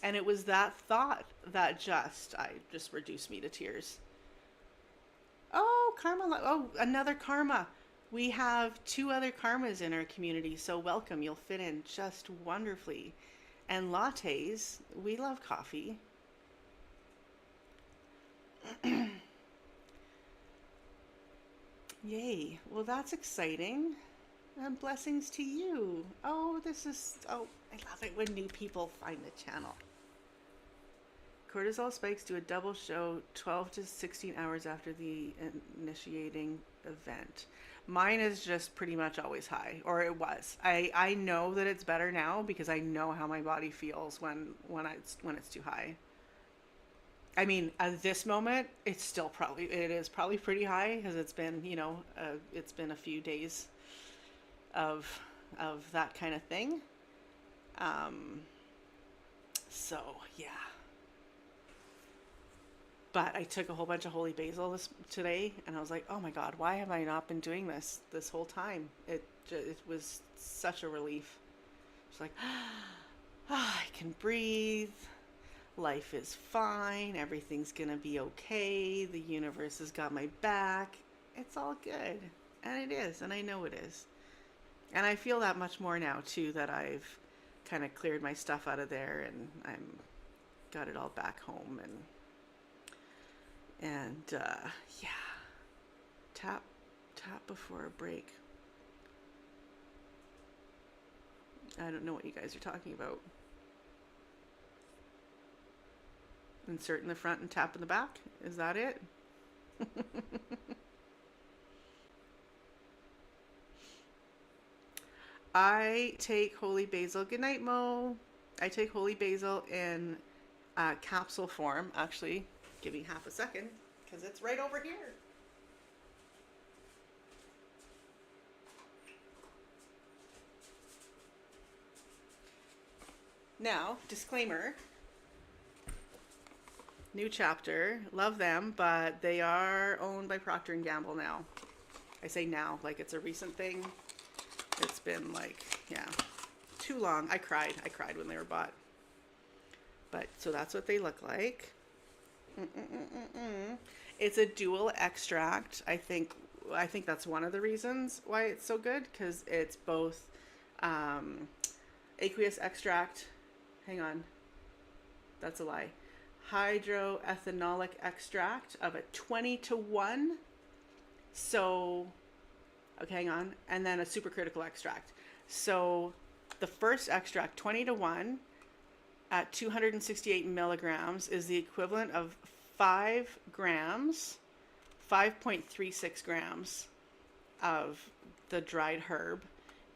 And it was that thought that I just reduced me to tears. Oh, karma. Oh, another karma. We have 2 other karmas in our community, so welcome. You'll fit in just wonderfully. And lattes, we love coffee. Yay. Well, that's exciting. And blessings to you. Oh, I love it when new people find the channel. Cortisol spikes do a double show 12 to 16 hours after the initiating event. Mine is just pretty much always high, or it was. I know that it's better now because I know how my body feels when it's too high. I mean, at this moment, it is probably pretty high because it's been, it's been a few days of that kind of thing. Um, so yeah, but I took a whole bunch of holy basil today, and I was like, oh my god, why have I not been doing this whole time? It was such a relief. It's like, I can breathe. Life is fine. Everything's gonna be okay. The universe has got my back. It's all good, and it is, and I know it is. And I feel that much more now too that I've kind of cleared my stuff out of there, and I'm got it all back home, and yeah, tap before a break. I don't know what you guys are talking about. Insert in the front and tap in the back. Is that it? I take holy basil. Good night, Mo. I take holy basil in capsule form. Actually, give me half a second because it's right over here. Now, disclaimer, new chapter, love them, but they are owned by Procter & Gamble now. I say now, like it's a recent thing. It's been like, yeah, too long. I cried when they were bought. But, so that's what they look like. It's a dual extract. I think that's one of the reasons why it's so good, because it's both aqueous extract. Hang on, that's a lie. Hydroethanolic extract of a 20-to-1. So, okay, hang on, and then a supercritical extract. So, the first extract, 20-to-1, at 268 milligrams, is the equivalent of 5 grams, 5.36 grams of the dried herb.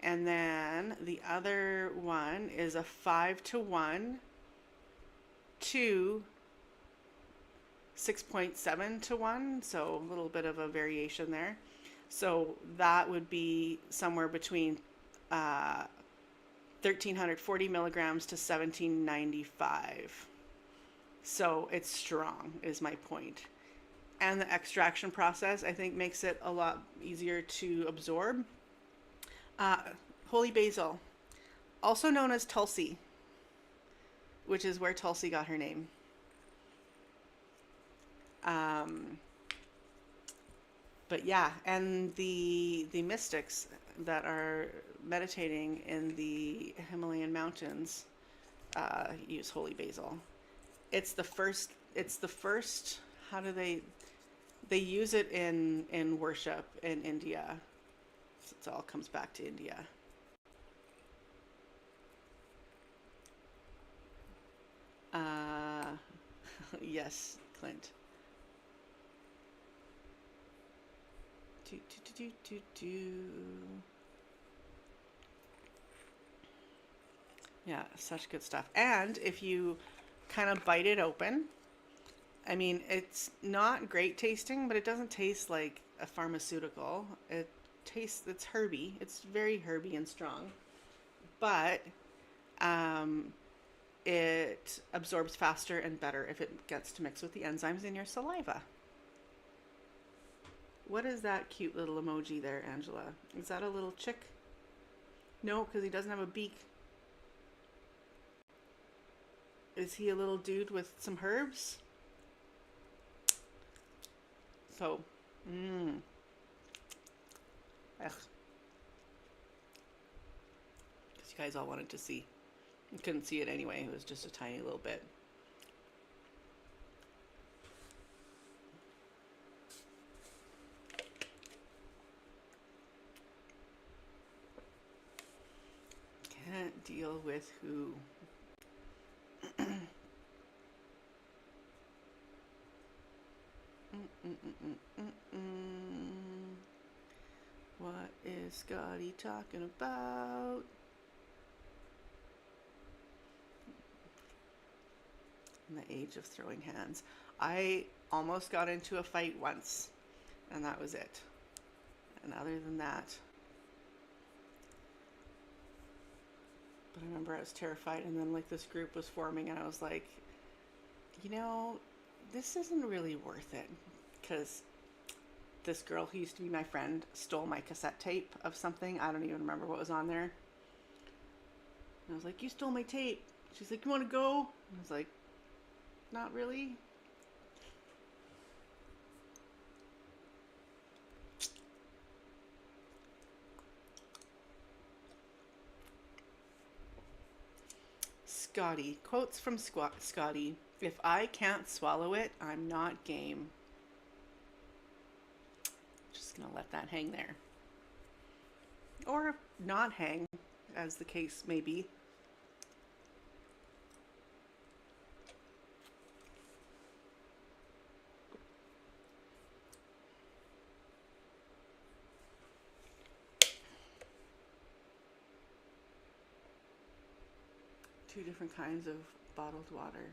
And then the other one is a 5-to-1 to 6.7-to-1, so a little bit of a variation there. So that would be somewhere between 1,340 milligrams to 1,795. So it's strong, is my point. And the extraction process, I think, makes it a lot easier to absorb. Holy basil, also known as Tulsi, which is where Tulsi got her name. But yeah, and the mystics that are meditating in the Himalayan mountains use holy basil. It's the first. How do they use it in worship in India? So it all comes back to India. Uh, yes, Clint. Do, do, do, do, do. Yeah, such good stuff. And if you kind of bite it open, I mean, it's not great tasting, but it doesn't taste like a pharmaceutical. It's herby. It's very herby and strong, but um, it absorbs faster and better if it gets to mix with the enzymes in your saliva. What is that cute little emoji there, Angela? Is that a little chick? No, because he doesn't have a beak. Is he a little dude with some herbs? So, ugh. Because you guys all wanted to see. You couldn't see it anyway. It was just a tiny little bit. Can't deal with who? What is Scotty talking about? In the age of throwing hands. I almost got into a fight once, and that was it. And other than that, but I remember I was terrified, and then like this group was forming, and I was like, you know, this isn't really worth it, because this girl who used to be my friend stole my cassette tape of something. I don't even remember what was on there. And I was like, you stole my tape. She's like, you want to go? And I was like, not really. Scotty. Quotes from Scotty. If I can't swallow it, I'm not game. Just gonna let that hang there. Or not hang, as the case may be. Two different kinds of bottled water.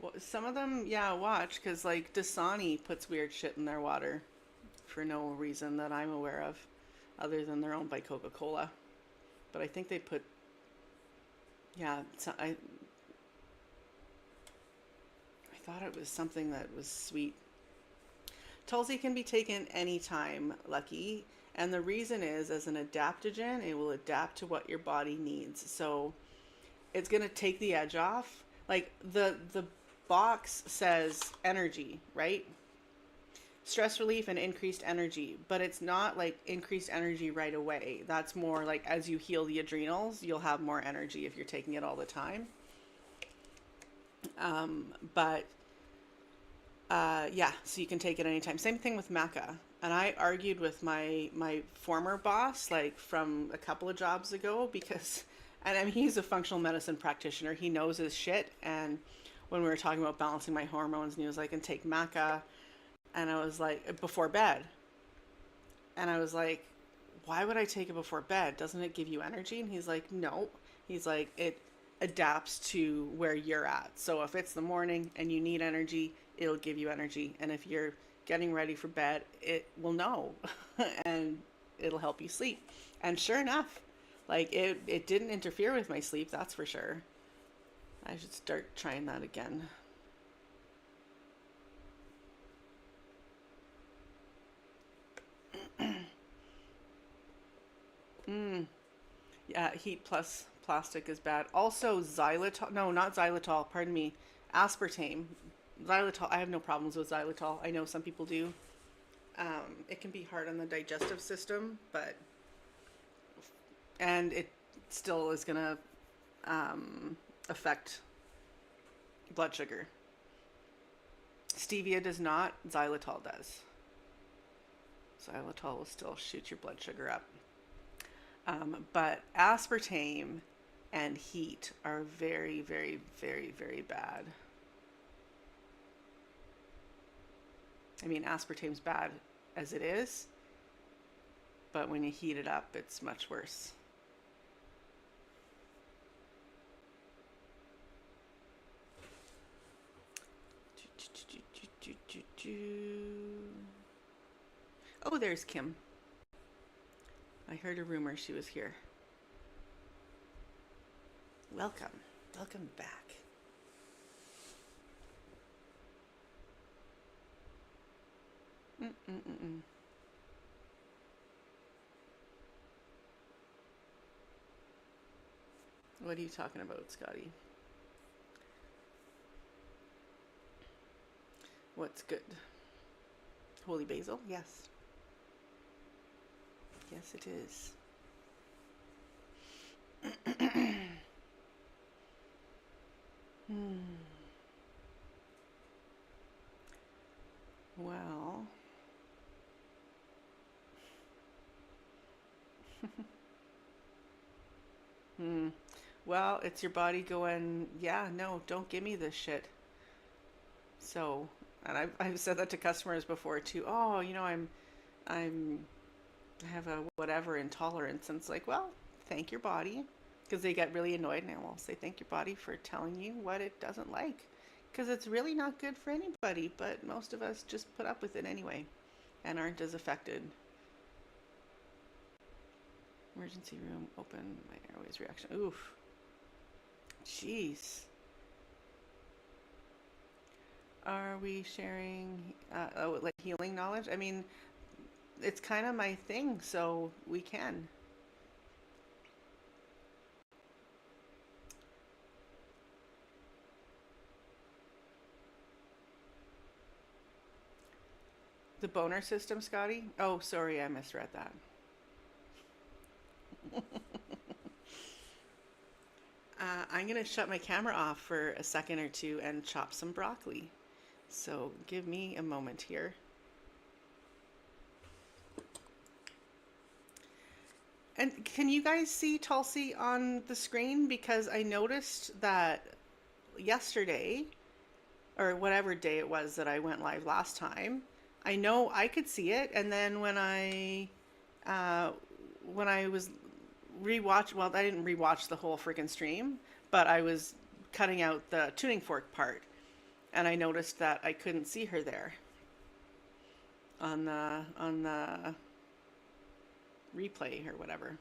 Well, some of them, yeah, watch, because like Dasani puts weird shit in their water for no reason that I'm aware of, other than they're owned by Coca-Cola. But I think they put, yeah, I thought it was something that was sweet. Tulsi can be taken anytime, Lucky. And the reason is, as an adaptogen, it will adapt to what your body needs. So it's going to take the edge off. Like the box says energy, right? Stress relief and increased energy, but it's not like increased energy right away. That's more like as you heal the adrenals, you'll have more energy if you're taking it all the time. But yeah, so you can take it anytime. Same thing with maca. And I argued with my former boss, like from a couple of jobs ago, because, and I mean, he's a functional medicine practitioner. He knows his shit. And when we were talking about balancing my hormones, and he was like, and take maca. And I was like, before bed. And I was like, why would I take it before bed? Doesn't it give you energy? And he's like, no. He's like, it adapts to where you're at. So if it's the morning and you need energy, it'll give you energy. And if you're getting ready for bed, it will know and it'll help you sleep. And sure enough, like it didn't interfere with my sleep, that's for sure. I should start trying that again. Mm, yeah, heat plus plastic is bad. Also, xylitol. No, not xylitol. Pardon me. Aspartame. Xylitol. I have no problems with xylitol. I know some people do. It can be hard on the digestive system, but and it still is gonna affect blood sugar. Stevia does not. Xylitol does. Xylitol will still shoot your blood sugar up. But aspartame and heat are very, very, very, very bad. I mean, aspartame's bad as it is, but when you heat it up, it's much worse. Oh, there's Kim. I heard a rumor she was here. Welcome. Welcome back. Mm-mm-mm-mm. What are you talking about, Scotty? What's good? Holy basil? Yes. Yes, it is. Hmm. Well. Hmm. Well, it's your body going, yeah, no, don't give me this shit. So, and I've said that to customers before too. Oh, I'm I have a whatever intolerance. And it's like, well, thank your body. Because they get really annoyed and I will say, thank your body for telling you what it doesn't like. Because it's really not good for anybody, but most of us just put up with it anyway and aren't as affected. Emergency room open, my airways reaction. Oof. Jeez. Are we sharing like healing knowledge? I mean, it's kind of my thing, so we can. The boner system, Scotty? Oh, sorry, I misread that. I'm going to shut my camera off for a second or two and chop some broccoli. So give me a moment here. And can you guys see Tulsi on the screen? Because I noticed that yesterday, or whatever day it was that I went live last time, I know I could see it. And then uh, when I was rewatch, well, I didn't rewatch the whole freaking stream, but I was cutting out the tuning fork part, and I noticed that I couldn't see her there on the replay or whatever.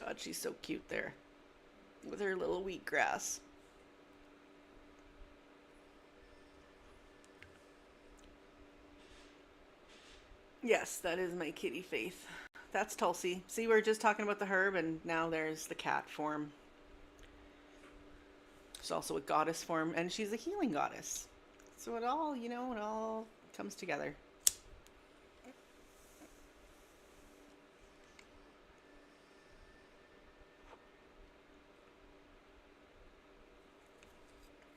God, she's so cute there with her little wheatgrass. Yes, that is my kitty Faith. That's Tulsi. See, we were just talking about the herb, and now there's the cat form. She's also a goddess form, and she's a healing goddess. So it all, it all comes together.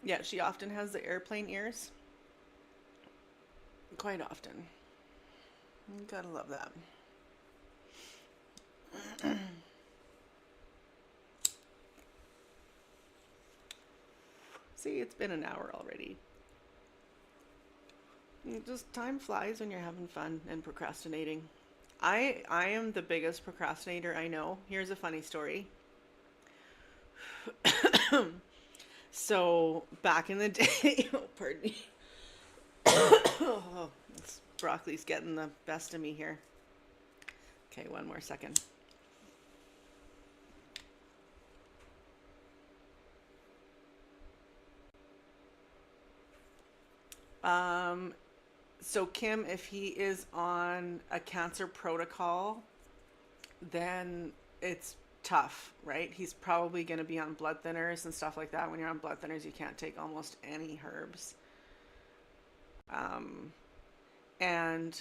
Yeah, she often has the airplane ears. Quite often. You gotta love that. See, it's been an hour already. Just time flies when you're having fun and procrastinating. I am the biggest procrastinator I know. Here's a funny story. So back in the day, oh, pardon me. Oh, this broccoli's getting the best of me here. Okay, one more second. Um, so Kim, if he is on a cancer protocol, then it's tough, right? He's probably going to be on blood thinners and stuff like that. When you're on blood thinners, you can't take almost any herbs. Um, and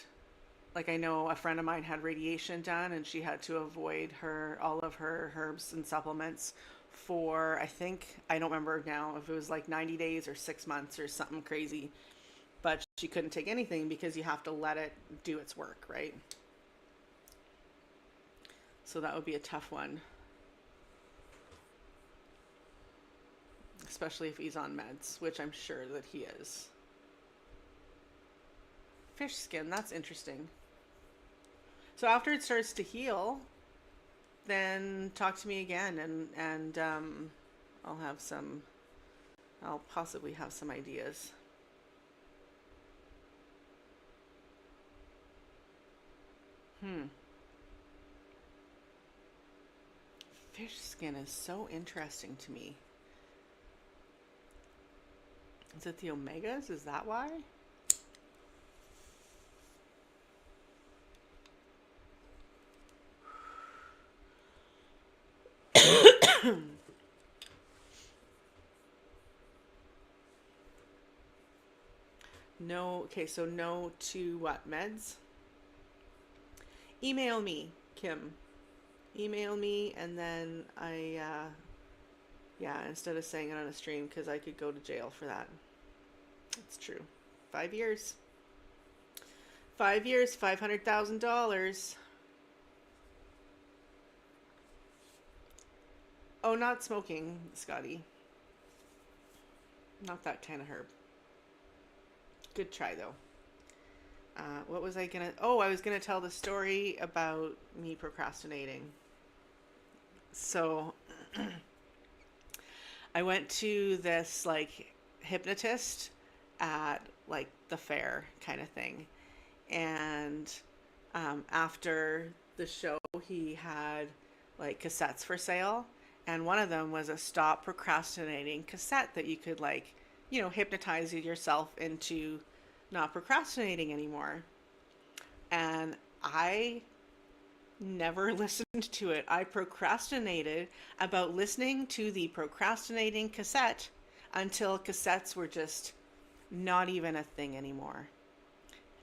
like I know a friend of mine had radiation done and she had to avoid her all of her herbs and supplements for I don't remember now if it was like 90 days or 6 months or something crazy, but she couldn't take anything because you have to let it do its work, right? So that would be a tough one, especially if he's on meds, which I'm sure that he is. Fish skin, that's interesting. So after it starts to heal, then talk to me again, and I'll have some. I'll possibly have some ideas. Hmm. Fish skin is so interesting to me. Is it the omegas? Is that why? No. Okay, so no to what? Meds? Email me, Kim. Email me, and then yeah, instead of saying it on a stream, because I could go to jail for that. It's true. 5 years. 5 years, $500,000. Oh, not smoking, Scotty. Not that kind of herb. Good try though. What was I gonna? Oh, I was gonna tell the story about me procrastinating. So I went to this like hypnotist at like the fair kind of thing, and after the show, he had like cassettes for sale, and one of them was a stop procrastinating cassette that you could like, hypnotize yourself into not procrastinating anymore. And I never listened to it. I procrastinated about listening to the procrastinating cassette until cassettes were just not even a thing anymore.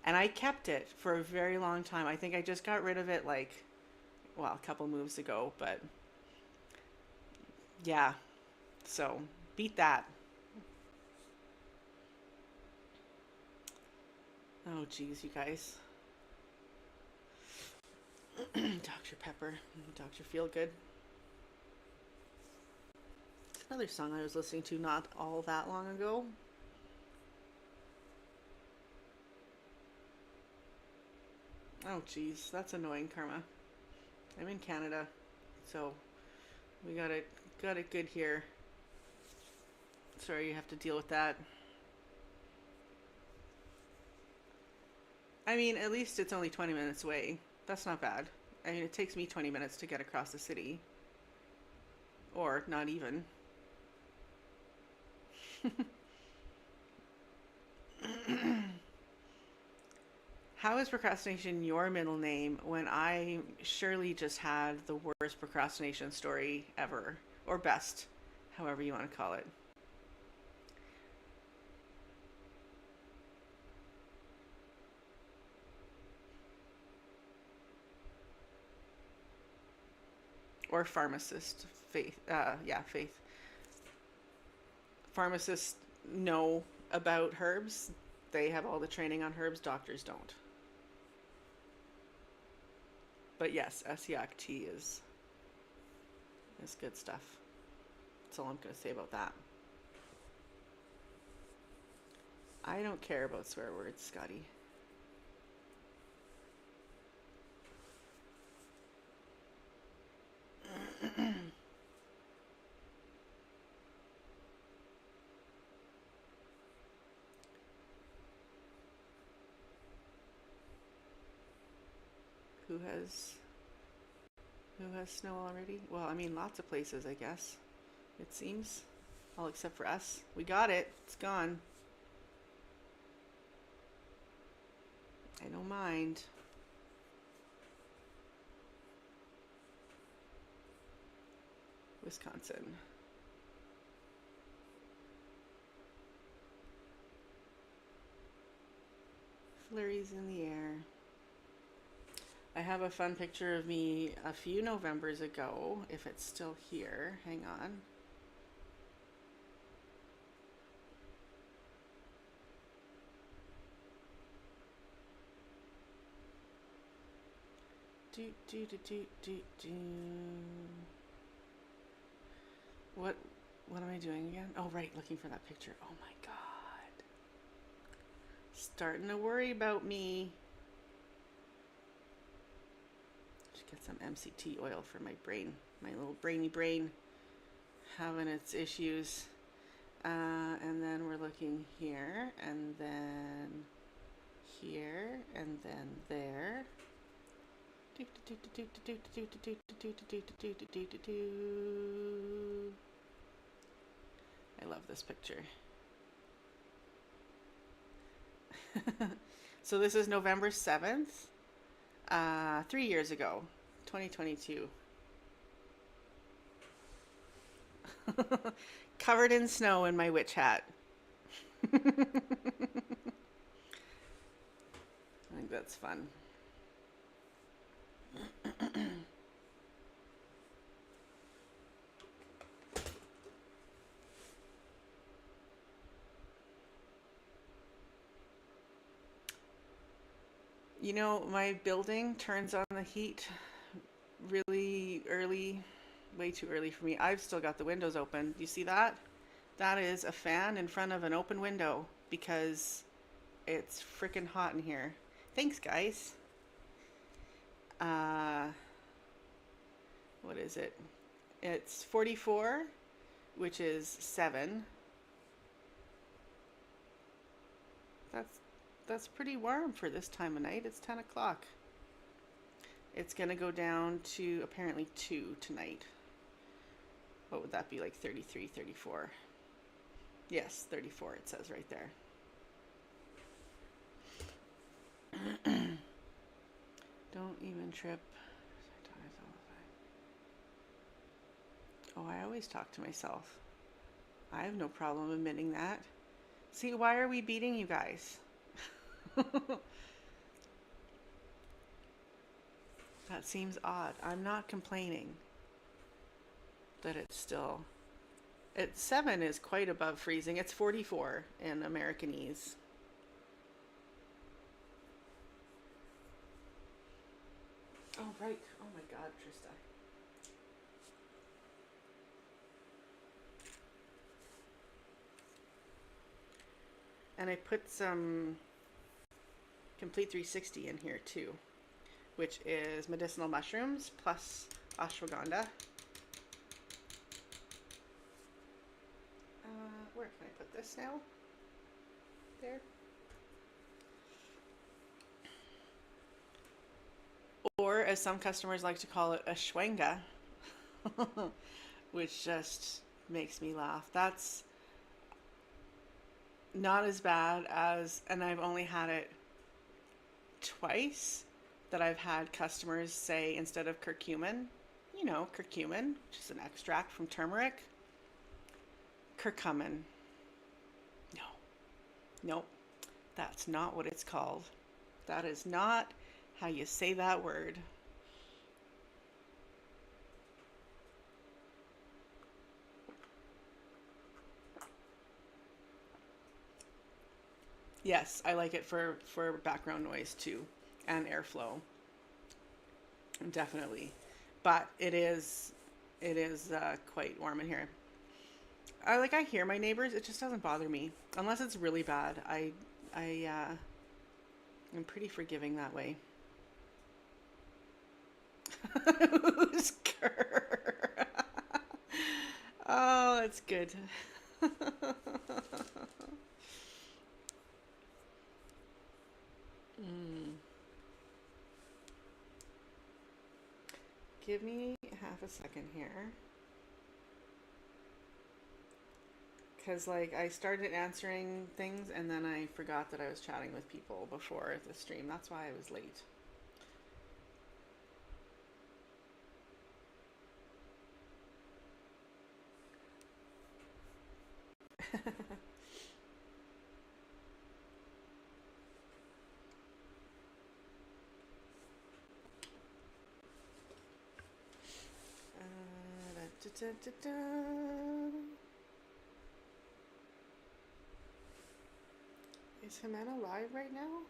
And I kept it for a very long time. I think I just got rid of it like, well, a couple moves ago, but yeah. So beat that. Oh, geez, you guys. Dr. Pepper, Dr. Feelgood. Another song I was listening to not all that long ago. Oh, geez, that's annoying, Karma. I'm in Canada, so we got it good here. Sorry you have to deal with that. I mean, at least it's only 20 minutes away. That's not bad. I mean, it takes me 20 minutes to get across the city. Or not even. How is procrastination your middle name when I surely just had the worst procrastination story ever? Or best, however you want to call it. Or pharmacist. Faith. Yeah, Faith. Pharmacists know about herbs. They have all the training on herbs. Doctors don't. But yes, Esiac tea is good stuff. That's all I'm going to say about that. I don't care about swear words, Scotty. Who has snow already? Well, I mean, lots of places, I guess. It seems. All except for us. We got it. It's gone. I don't mind. Wisconsin. Flurries in the air. I have a fun picture of me a few Novembers ago, if it's still here. Hang on. Do, do, do, do, do, do. What am I doing again? Oh, right, looking for that picture. Oh my God. Starting to worry about me. Should get some MCT oil for my brain. My little brainy brain having its issues. And then we're looking here, and then here, and then there. I love this picture. So this is November 7th, 3 years ago, 2022. Covered in snow in my witch hat. I think that's fun. You know, my building turns on the heat really early, way too early for me. I've still got the windows open. Do you see that? That is a fan in front of an open window because It's freaking hot in here. Thanks, guys. Uh, what is it? It's 44, which is 7. That's that's pretty warm for this time of night. It's 10 o'clock. It's gonna go down to apparently 2 tonight. What would that be, like 33, 34? Yes, 34 it says right there. Don't even trip. Oh, I always talk to myself. I have no problem admitting that. See, why are we beating you guys? That seems odd. I'm not complaining that it's still. 7 is quite above freezing. It's 44 in Americanese. Oh, right. Oh my God, Trista. And I put some Complete 360 in here too, which is medicinal mushrooms plus ashwagandha. Where can I put this now? There. Or, as some customers like to call it, ashwanga, which just makes me laugh. That's not as bad as, and I've only had it twice, that I've had customers say, instead of curcumin, curcumin, which is an extract from turmeric, curcumin. No, nope, that's not what it's called. That is not how you say that word. Yes, I like it for background noise too, and airflow. Definitely, but it is quite warm in here. I hear my neighbors. It just doesn't bother me unless it's really bad. I'm pretty forgiving that way. Who's Kerr? Oh, that's good. Mm. Give me half a second here. Because, I started answering things and then I forgot that I was chatting with people before the stream. That's why I was late. Da, da, da, da. Is Jimena live right now?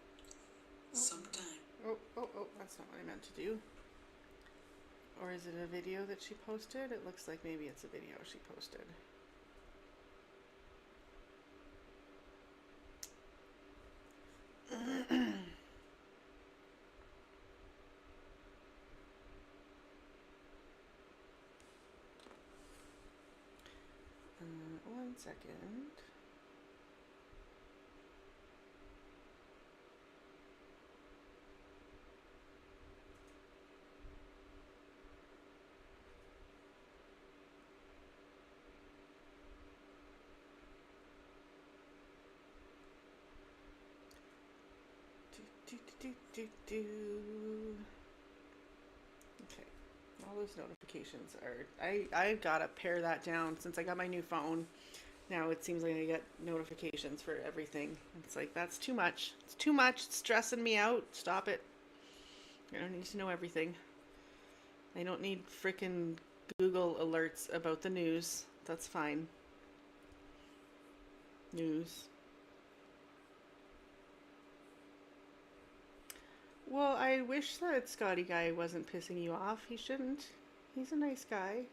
Sometime. Oh, that's not what I meant to do. Or is it a video that she posted? It looks like maybe it's a video she posted. One second. Do. Okay. All those notifications are. I gotta pare that down since I got my new phone. Now it seems like I get notifications for everything. It's like, that's too much. It's too much. It's stressing me out. Stop it. I don't need to know everything. I don't need freaking Google alerts about the news. That's fine. News. Well, I wish that Scotty guy wasn't pissing you off. He shouldn't. He's a nice guy.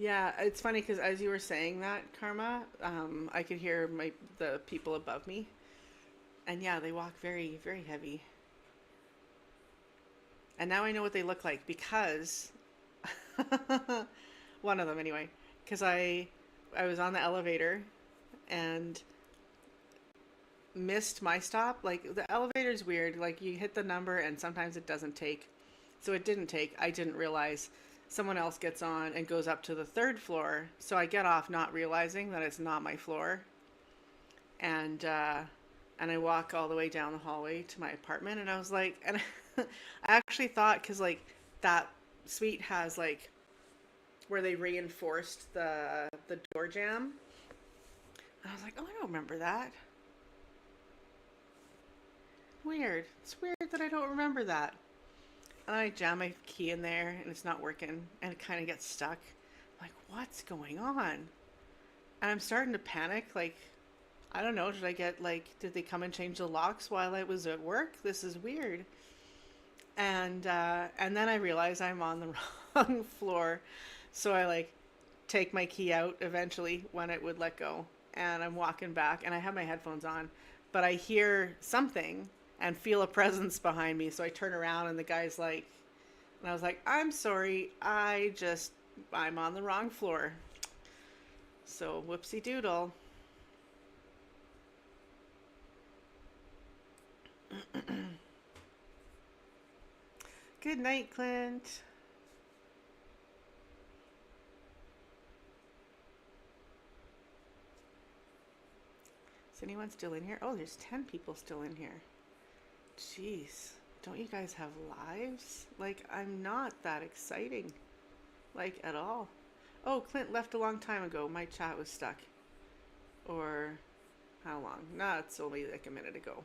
Yeah, it's funny because as you were saying that, Karma, I could hear the people above me, and yeah, they walk very, very heavy. And now I know what they look like because one of them anyway, because I was on the elevator and missed my stop. Like the elevator's weird. Like you hit the number and sometimes it doesn't take. So it didn't take. I didn't realize. Someone else gets on and goes up to the third floor. So I get off not realizing that it's not my floor. And and I walk all the way down the hallway to my apartment and I was like and I actually thought cuz like that suite has like where they reinforced the door jamb. And I was like, "Oh, I don't remember that. Weird. It's weird that I don't remember that." And I jam my key in there and it's not working and it kind of gets stuck. I'm like, what's going on? And I'm starting to panic. Like, I don't know. Did I get like, did they come and change the locks while I was at work? This is weird. And then I realize I'm on the wrong floor. So I like take my key out eventually when it would let go. And I'm walking back and I have my headphones on, but I hear something and feel a presence behind me. So I turn around and the guy's like, and I was like, I'm sorry. I'm on the wrong floor. So whoopsie doodle. Good night, Clint. Is anyone still in here? Oh, there's 10 people still in here. Jeez. Don't you guys have lives? Like, I'm not that exciting. Like, at all. Oh, Clint left a long time ago. My chat was stuck. Or how long? Nah, it's only like a minute ago.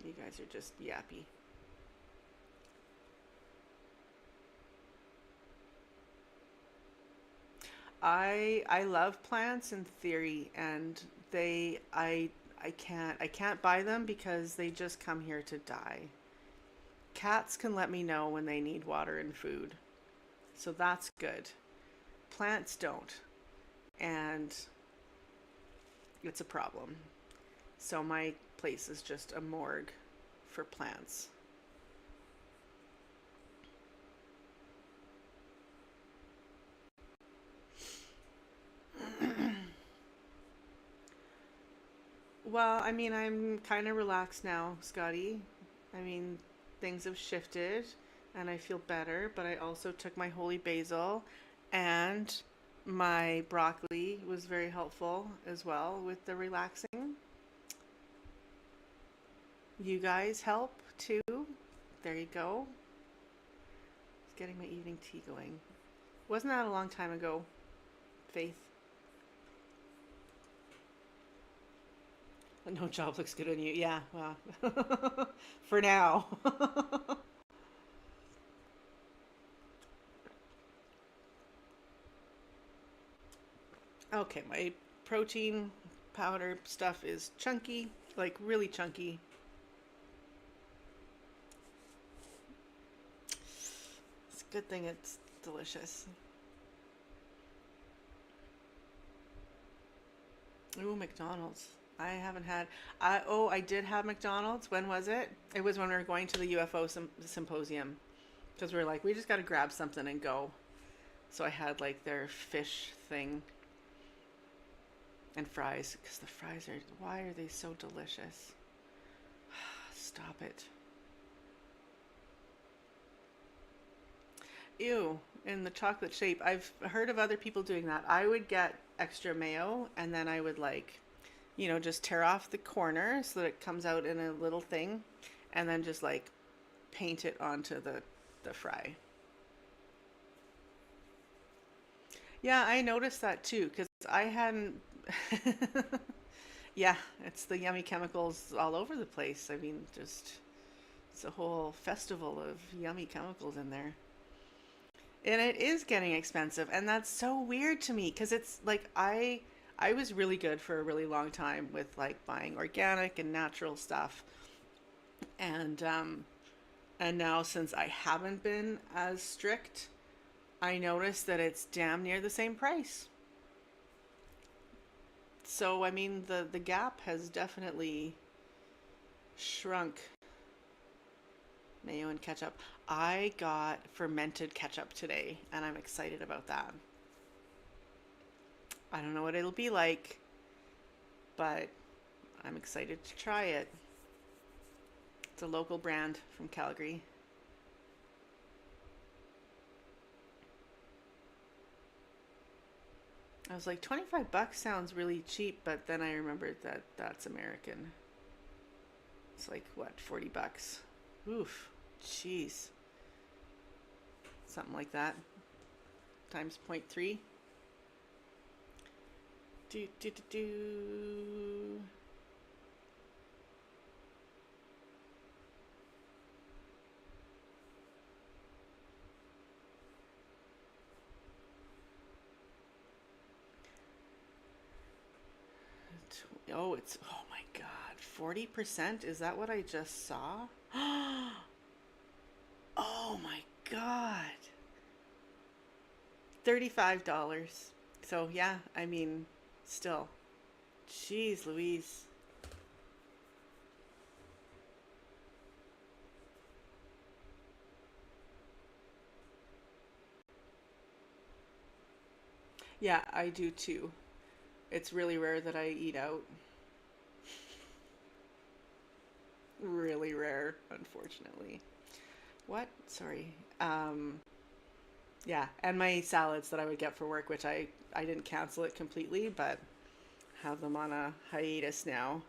You guys are just yappy. I love plants in theory and I can't buy them because they just come here to die. Cats can let me know when they need water and food. So that's good. Plants don't. And it's a problem. So my place is just a morgue for plants. Well, I mean, I'm kind of relaxed now, Scotty. I mean, things have shifted and I feel better, but I also took my holy basil and my broccoli was very helpful as well with the relaxing. You guys help too. There you go. Just getting my evening tea going. Wasn't that a long time ago, Faith? No job looks good on you. Yeah, well, for now. Okay, my protein powder stuff is chunky, like really chunky. It's a good thing it's delicious. Ooh, McDonald's. I haven't had. I did have McDonald's. When was it? It was when we were going to the UFO symposium because we were like, we just got to grab something and go. So I had like their fish thing and fries because the fries are. Why are they so delicious? Stop it. Ew, in the chocolate shape. I've heard of other people doing that. I would get extra mayo and then I would like, just tear off the corner so that it comes out in a little thing and then just like paint it onto the fry. Yeah, I noticed that too because I hadn't. Yeah, it's the yummy chemicals all over the place. I mean, just it's a whole festival of yummy chemicals in there. And it is getting expensive, and that's so weird to me because it's like I was really good for a really long time with like buying organic and natural stuff. And now since I haven't been as strict, I noticed that it's damn near the same price. So, I mean, the gap has definitely shrunk. Mayo and ketchup. I got fermented ketchup today, and I'm excited about that. I don't know what it'll be like, but I'm excited to try it. It's a local brand from Calgary. I was like, 25 bucks sounds really cheap, but then I remembered that that's American. It's like, what, 40 bucks? Oof, jeez. Something like that. Times point 0.3. Do, do, do, do. Oh, it's, oh my God, 40%? Is that what I just saw? Oh my God. $35. So, yeah, I mean, still. Jeez Louise. Yeah, I do too. It's really rare that I eat out. Really rare, unfortunately. What? Sorry. Yeah, and my salads that I would get for work, which I didn't cancel it completely, but have them on a hiatus now.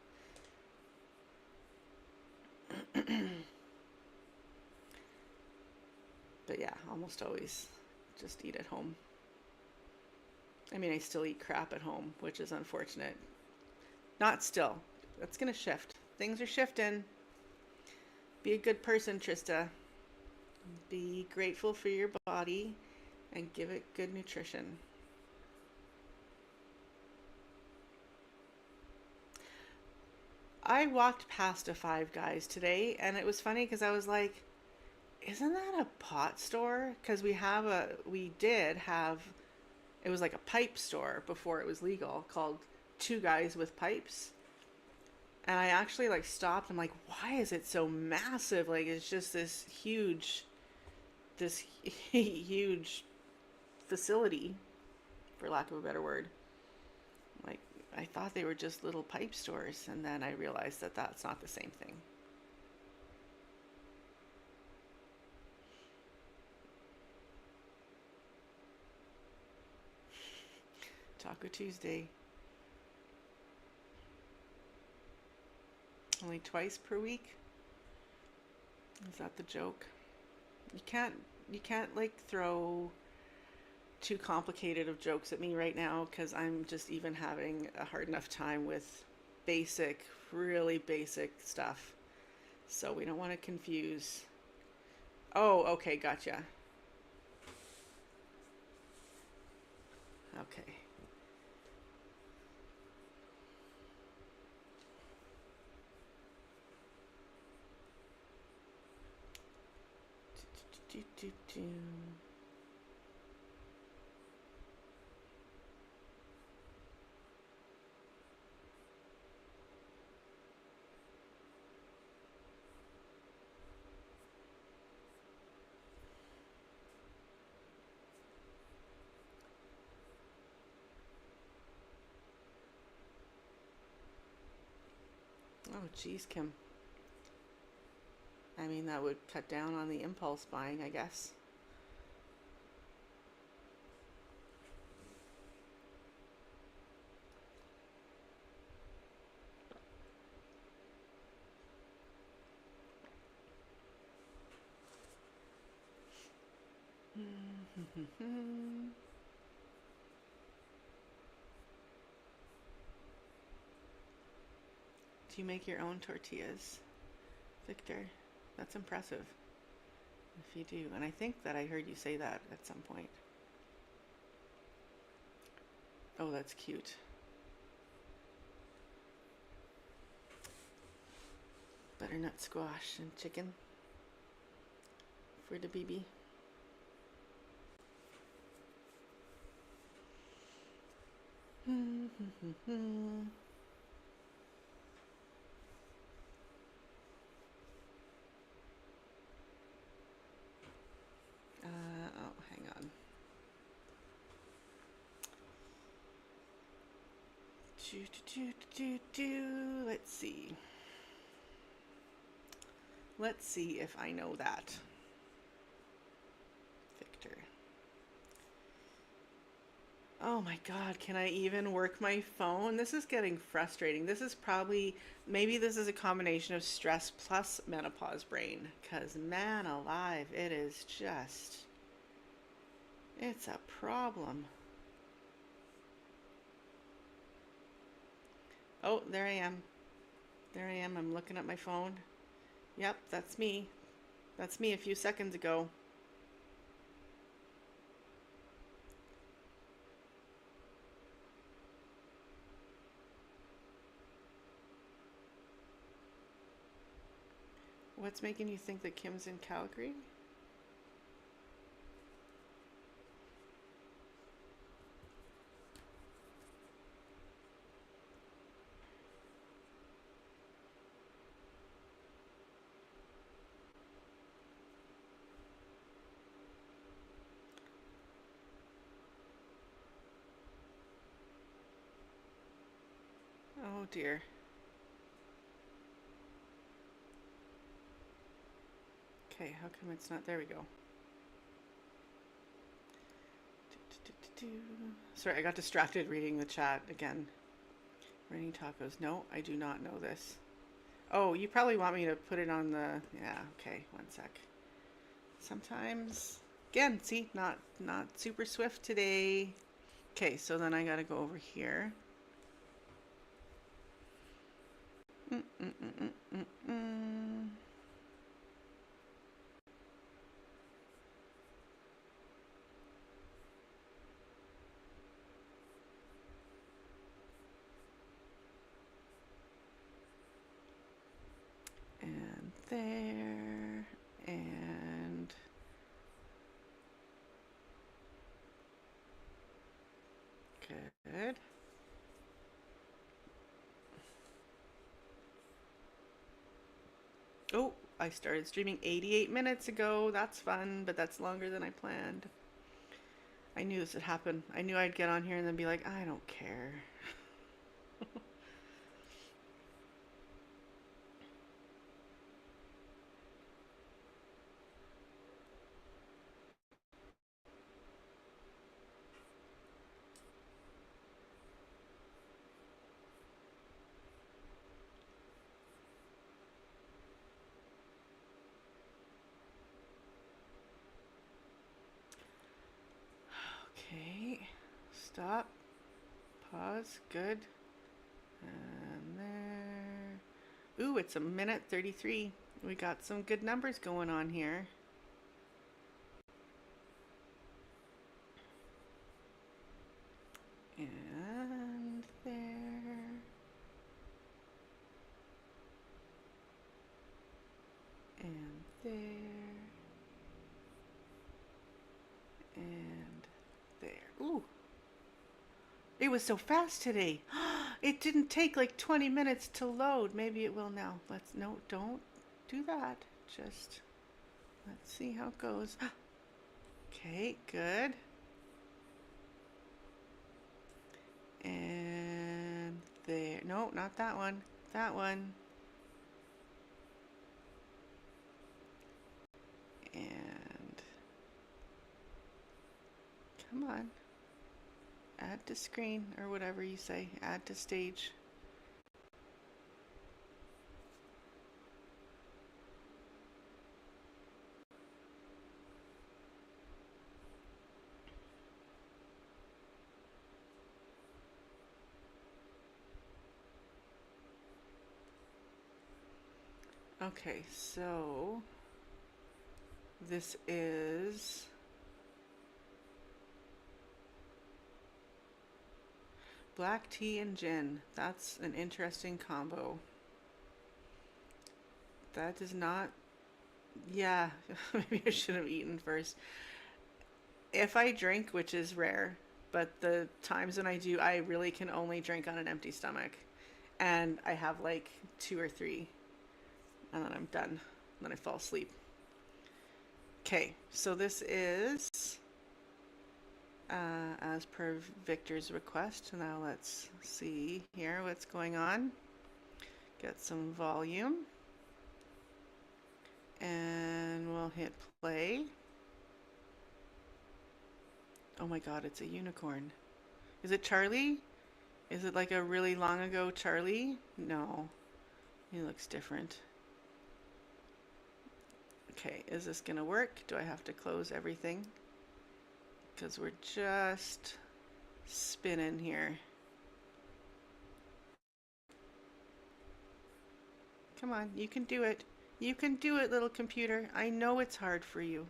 But yeah, almost always just eat at home. I mean, I still eat crap at home, which is unfortunate. Not still. That's gonna shift. Things are shifting. Be a good person, Trista. Be grateful for your body and give it good nutrition. I walked past a Five Guys today, and it was funny because I was like, isn't that a pot store? Because we did have, it was like a pipe store before it was legal called Two Guys with Pipes. And I actually like stopped. I'm like, why is it so massive? Like, it's just this huge facility, for lack of a better word. Like, I thought they were just little pipe stores, and then I realized that that's not the same thing. Taco Tuesday. Only twice per week? Is that the joke? You can't you can't like throw too complicated of jokes at me right now because I'm just even having a hard enough time with basic, really basic stuff. So we don't want to confuse. Oh, okay, gotcha. Okay. Do, do, do. Oh, geez, Kim. I mean, that would cut down on the impulse buying, I guess. Do you make your own tortillas, Victor? That's impressive if you do. And I think that I heard you say that at some point. Oh, that's cute. Butternut squash and chicken for the BB. Oh, hang on. Let's see. Let's see if I know that. Victor. Oh my God, can I even work my phone? This is getting frustrating. This is probably, maybe this is a combination of stress plus menopause brain. Because man alive, it is just, it's a problem. Oh, there I am. There I am. I'm looking at my phone. Yep, that's me. That's me a few seconds ago. What's making you think that Kim's in Calgary? Oh dear. Okay, how come it's not? There we go. Sorry, I got distracted reading the chat again. Raining tacos. No, I do not know this. Oh, you probably want me to put it on the... Yeah, okay, one sec. Sometimes... Again, see, not super swift today. Okay, so then I gotta go over here. Mm, mm, mm, mm, mm, mm. And there, and good. Oh, I started streaming 88 minutes ago. That's fun, but that's longer than I planned. I knew this would happen. I knew I'd get on here and then be like, I don't care. Okay, stop, pause, good. And there. Ooh, it's a minute 33. We got some good numbers going on here. And there. And there. And there. Ooh, it was so fast today. It didn't take like 20 minutes to load. Maybe it will now. Let's, no, don't do that. Just, let's see how it goes. Okay, good. And there. No, not that one. That one. And come on. Add to screen or whatever you say. Add to stage. Okay, so this is black tea and gin. That's an interesting combo. That does not, yeah, maybe I should have eaten first. If I drink, which is rare, But the times when I do, I really can only drink on an empty stomach. And I have like two or three, and then I'm done. Then I fall asleep. Okay, so this is as per Victor's request. Now let's see here what's going on. Get some volume. And we'll hit play. Oh my god, it's a unicorn. Is it Charlie? Is it like a really long ago Charlie? No, he looks different. Okay, is this gonna work? Do I have to close everything? Because we're just spinning here. Come on, you can do it. You can do it, little computer. I know it's hard for you.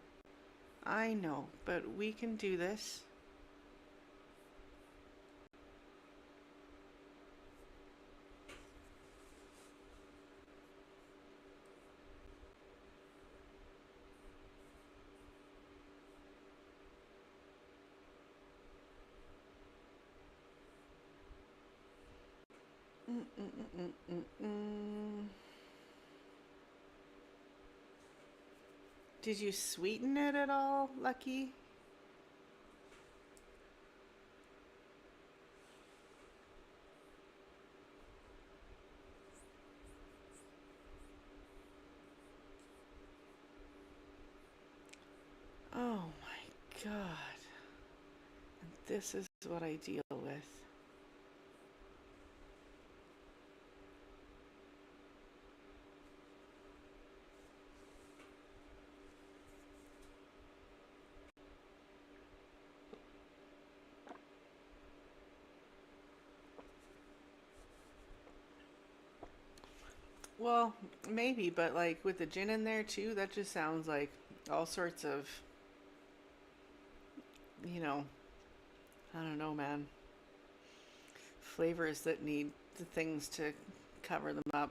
I know, but we can do this. Did you sweeten it at all, Lucky? Oh my god. And this is what I deal with. Well, maybe, but like with the gin in there too, that just sounds like all sorts of, you know, I don't know, man. Flavors that need the things to cover them up.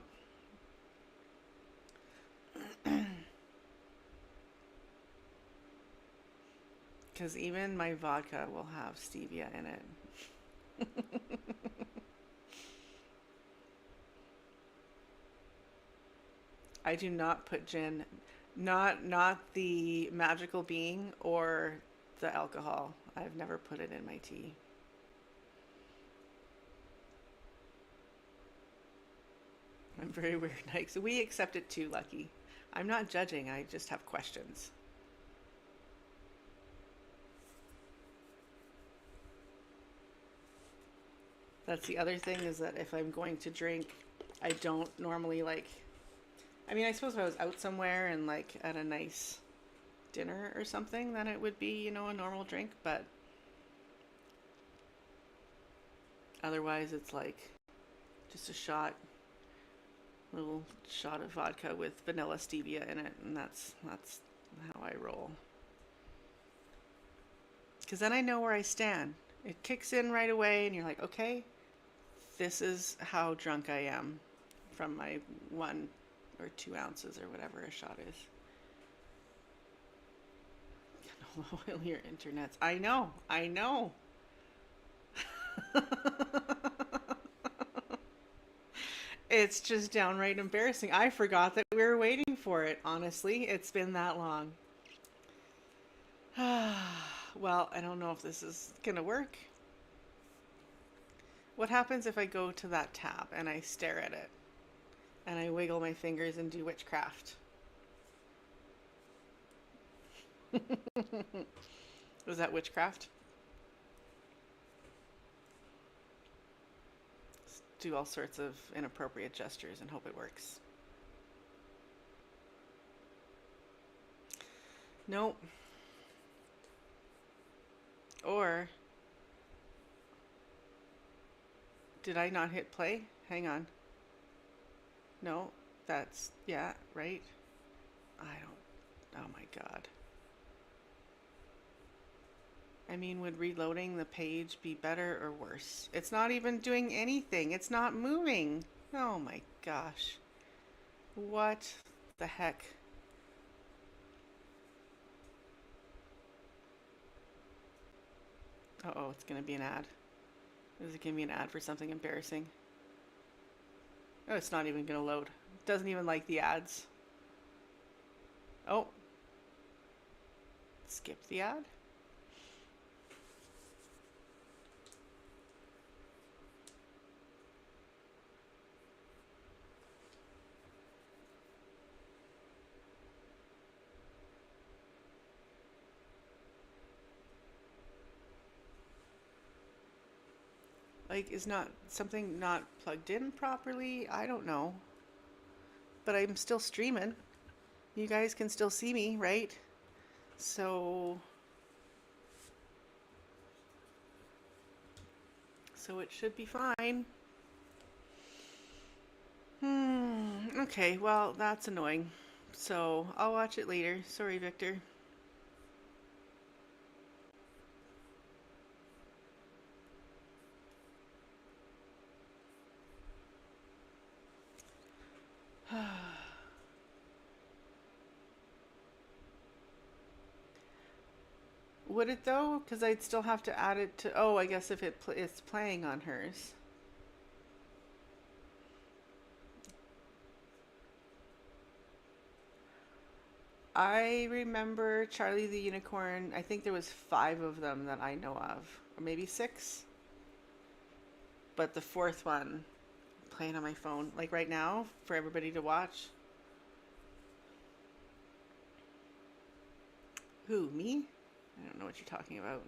Because even my vodka will have stevia in it. I do not put gin, not the magical being or the alcohol. I've never put it in my tea. I'm very weird, Nike. So we accept it too, Lucky. I'm not judging. I just have questions. That's the other thing is that if I'm going to drink, I don't normally like. I mean, I suppose if I was out somewhere and like at a nice dinner or something, then it would be, a normal drink. But otherwise, it's like just a little shot of vodka with vanilla stevia in it, and that's how I roll. Because then I know where I stand. It kicks in right away, and you're like, okay, this is how drunk I am from my 1 or 2 ounces or whatever a shot is. Oil your internets. I know. It's just downright embarrassing. I forgot that we were waiting for it. Honestly, it's been that long. Well, I don't know if this is gonna work. What happens if I go to that tab and I stare at it and I wiggle my fingers and do witchcraft? Was that witchcraft? Do all sorts of inappropriate gestures and hope it works. Nope. Or did I not hit play? Hang on. No, that's, yeah, right? I don't, oh my god. I mean, would reloading the page be better or worse? It's not even doing anything. It's not moving. Oh my gosh. What the heck? Uh-oh, it's gonna be an ad. Is it gonna be an ad for something embarrassing? Oh, it's not even gonna load. It doesn't even like the ads. Oh, skip the ad. Like, is not something not plugged in properly? I don't know. But I'm still streaming. You guys can still see me, right? So it should be fine. Okay, well, that's annoying. So I'll watch it later. Sorry, Victor. Would it though? Because I'd still have to add it to. Oh, I guess if it's playing on hers. I remember Charlie the Unicorn. I think there was 5 of them that I know of, or maybe 6. But the 4th one, playing on my phone, like right now, for everybody to watch. Who, me? I don't know what you're talking about.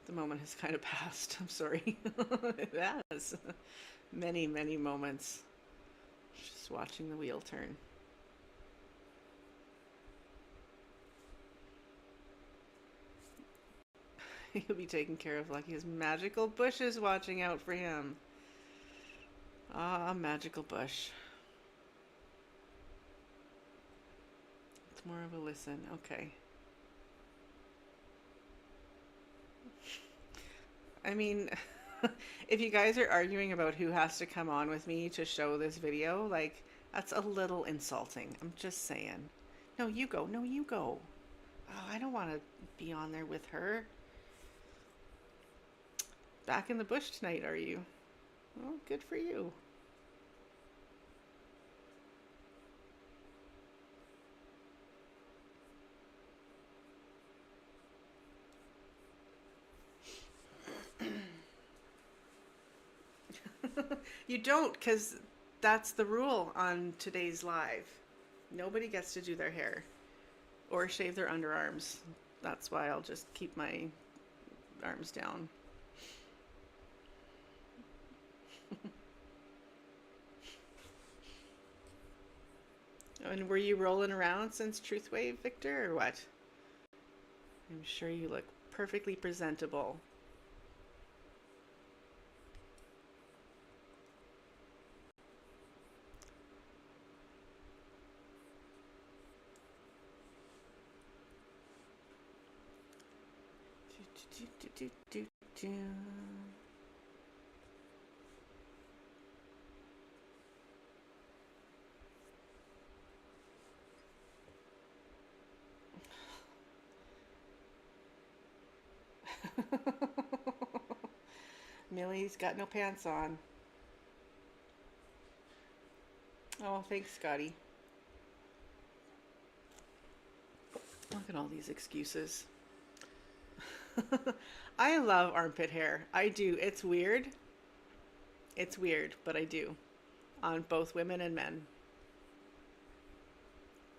The moment has kind of passed. I'm sorry. It has. Many, many moments. Just watching the wheel turn. He'll be taken care of like his magical bush is watching out for him. Ah, magical bush. It's more of a listen. Okay. I mean, if you guys are arguing about who has to come on with me to show this video, like, that's a little insulting. I'm just saying. No, you go. No, you go. Oh, I don't want to be on there with her. Back in the bush tonight, are you? Well, good for you. You don't, because that's the rule on today's live. Nobody gets to do their hair or shave their underarms. That's why I'll just keep my arms down. And were you rolling around since Truth Wave, Victor, or what? I'm sure you look perfectly presentable. Millie's got no pants on. Oh, thanks, Scotty. Look at all these excuses. I love armpit hair. I do. It's weird. It's weird, but I do. On both women and men.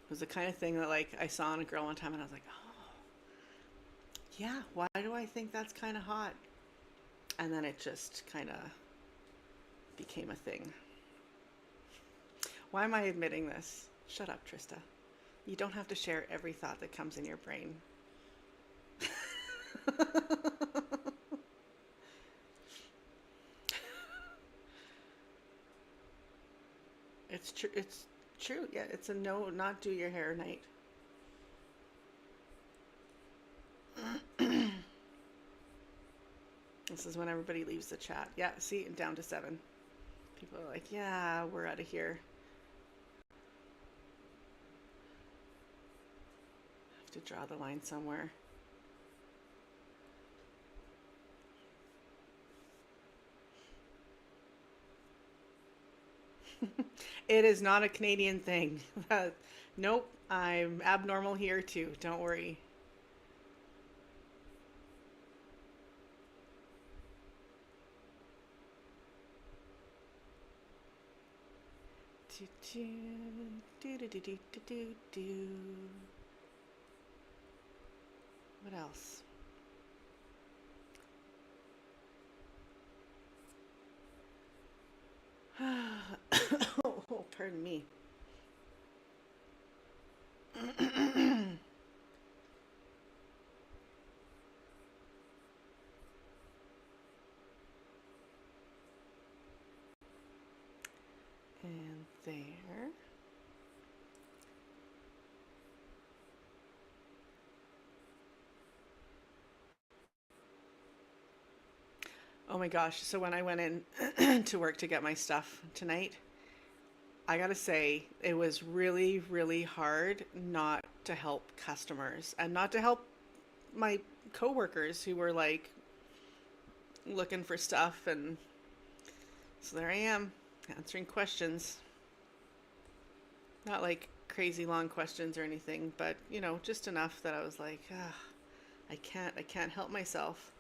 It was the kind of thing that, like, I saw on a girl one time and I was like, oh, yeah, why do I think that's kind of hot? And then it just kind of became a thing. Why am I admitting this? Shut up, Trista. You don't have to share every thought that comes in your brain. It's true. It's true. Yeah, it's a no, not do your hair night. This is when everybody leaves the chat. Yeah, see, down to 7. People are like, yeah, we're out of here. Have to draw the line somewhere. It is not a Canadian thing. Nope, I'm abnormal here too. Don't worry. Do, do, do, do, do, do, do, do, do. What else? Oh, pardon me. And there. Oh my gosh. So when I went in to work to get my stuff tonight, I gotta say, it was really, really hard not to help customers and not to help my coworkers who were like looking for stuff. And so there I am answering questions. Not like crazy long questions or anything, but just enough that I was like, ah, I can't help myself.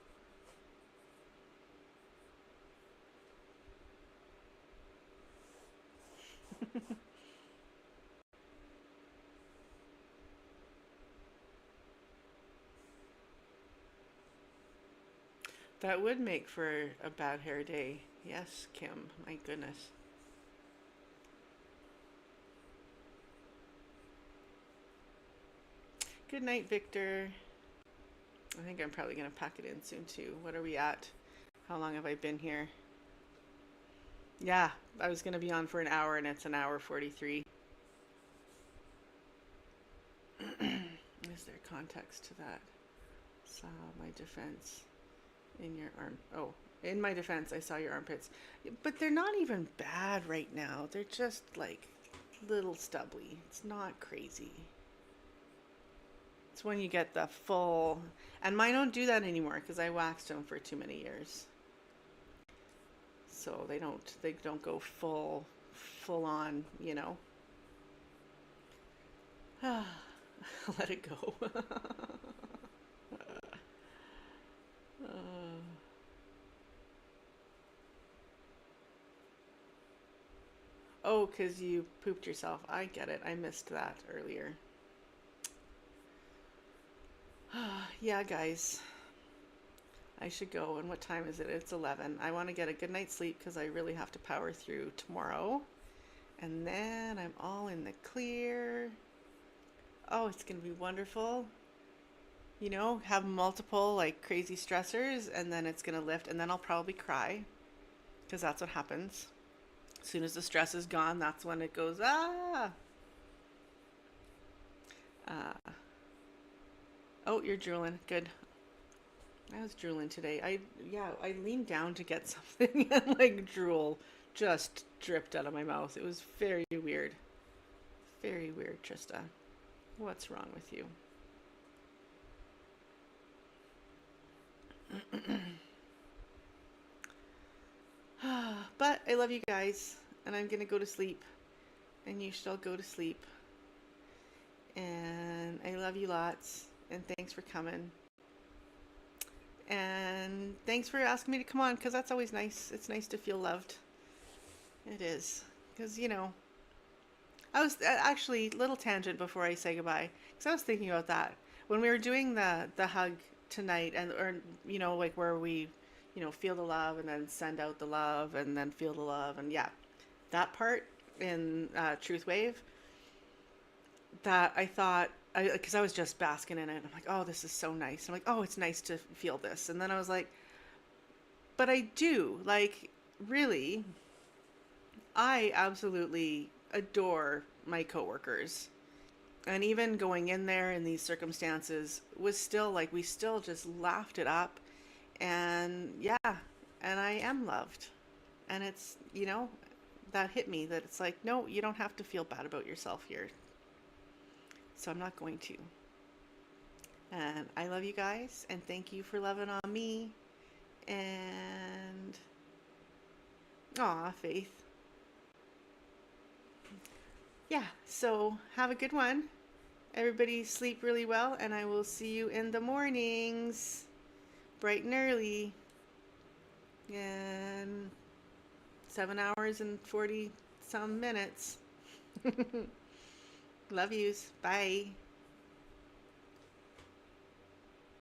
That would make for a bad hair day. Yes, Kim, my goodness. Good night, Victor. I think I'm probably going to pack it in soon too. What are we at? How long have I been here? Yeah, I was going to be on for an hour and it's an hour 43. Is there context to that? Saw my defense in your arm. Oh, in my defense, I saw your armpits. But they're not even bad right now. They're just like little stubbly. It's not crazy. It's when you get the full, and mine don't do that anymore because I waxed them for too many years. So they don't go full on, Let it go. Uh, oh, because you pooped yourself. I get it. I missed that earlier. Yeah, guys, I should go. And what time is it? It's 11. I want to get a good night's sleep because I really have to power through tomorrow. And then I'm all in the clear. Oh, it's going to be wonderful. Have multiple like crazy stressors and then it's going to lift and then I'll probably cry because that's what happens. As soon as the stress is gone, that's when it goes, ah. Uh, oh, you're drooling. Good. I was drooling today. I leaned down to get something and like drool just dripped out of my mouth. It was very weird. Very weird, Trista. What's wrong with you? But I love you guys and I'm gonna go to sleep and you should all go to sleep. And I love you lots and thanks for coming. And thanks for asking me to come on because that's always nice. It's nice to feel loved. It is. Because, I was actually, little tangent before I say goodbye, because I was thinking about that. When we were doing the hug tonight, and or like where we, feel the love and then send out the love and then feel the love, and yeah, that part in Truth Wave, that I thought, because I was just basking in it, I'm like, oh, this is so nice. I'm like, oh, it's nice to feel this, and then I was like, but I do like really. I absolutely adore my coworkers. And even going in there in these circumstances was still like we still just laughed it up and yeah, and I am loved. And it's, that hit me that it's like, no, you don't have to feel bad about yourself here. So I'm not going to. And I love you guys and thank you for loving on me. And aw, Faith. Yeah, so have a good one. Everybody sleep really well, and I will see you in the mornings, bright and early. And 7 hours and 40 some minutes. Love yous. Bye.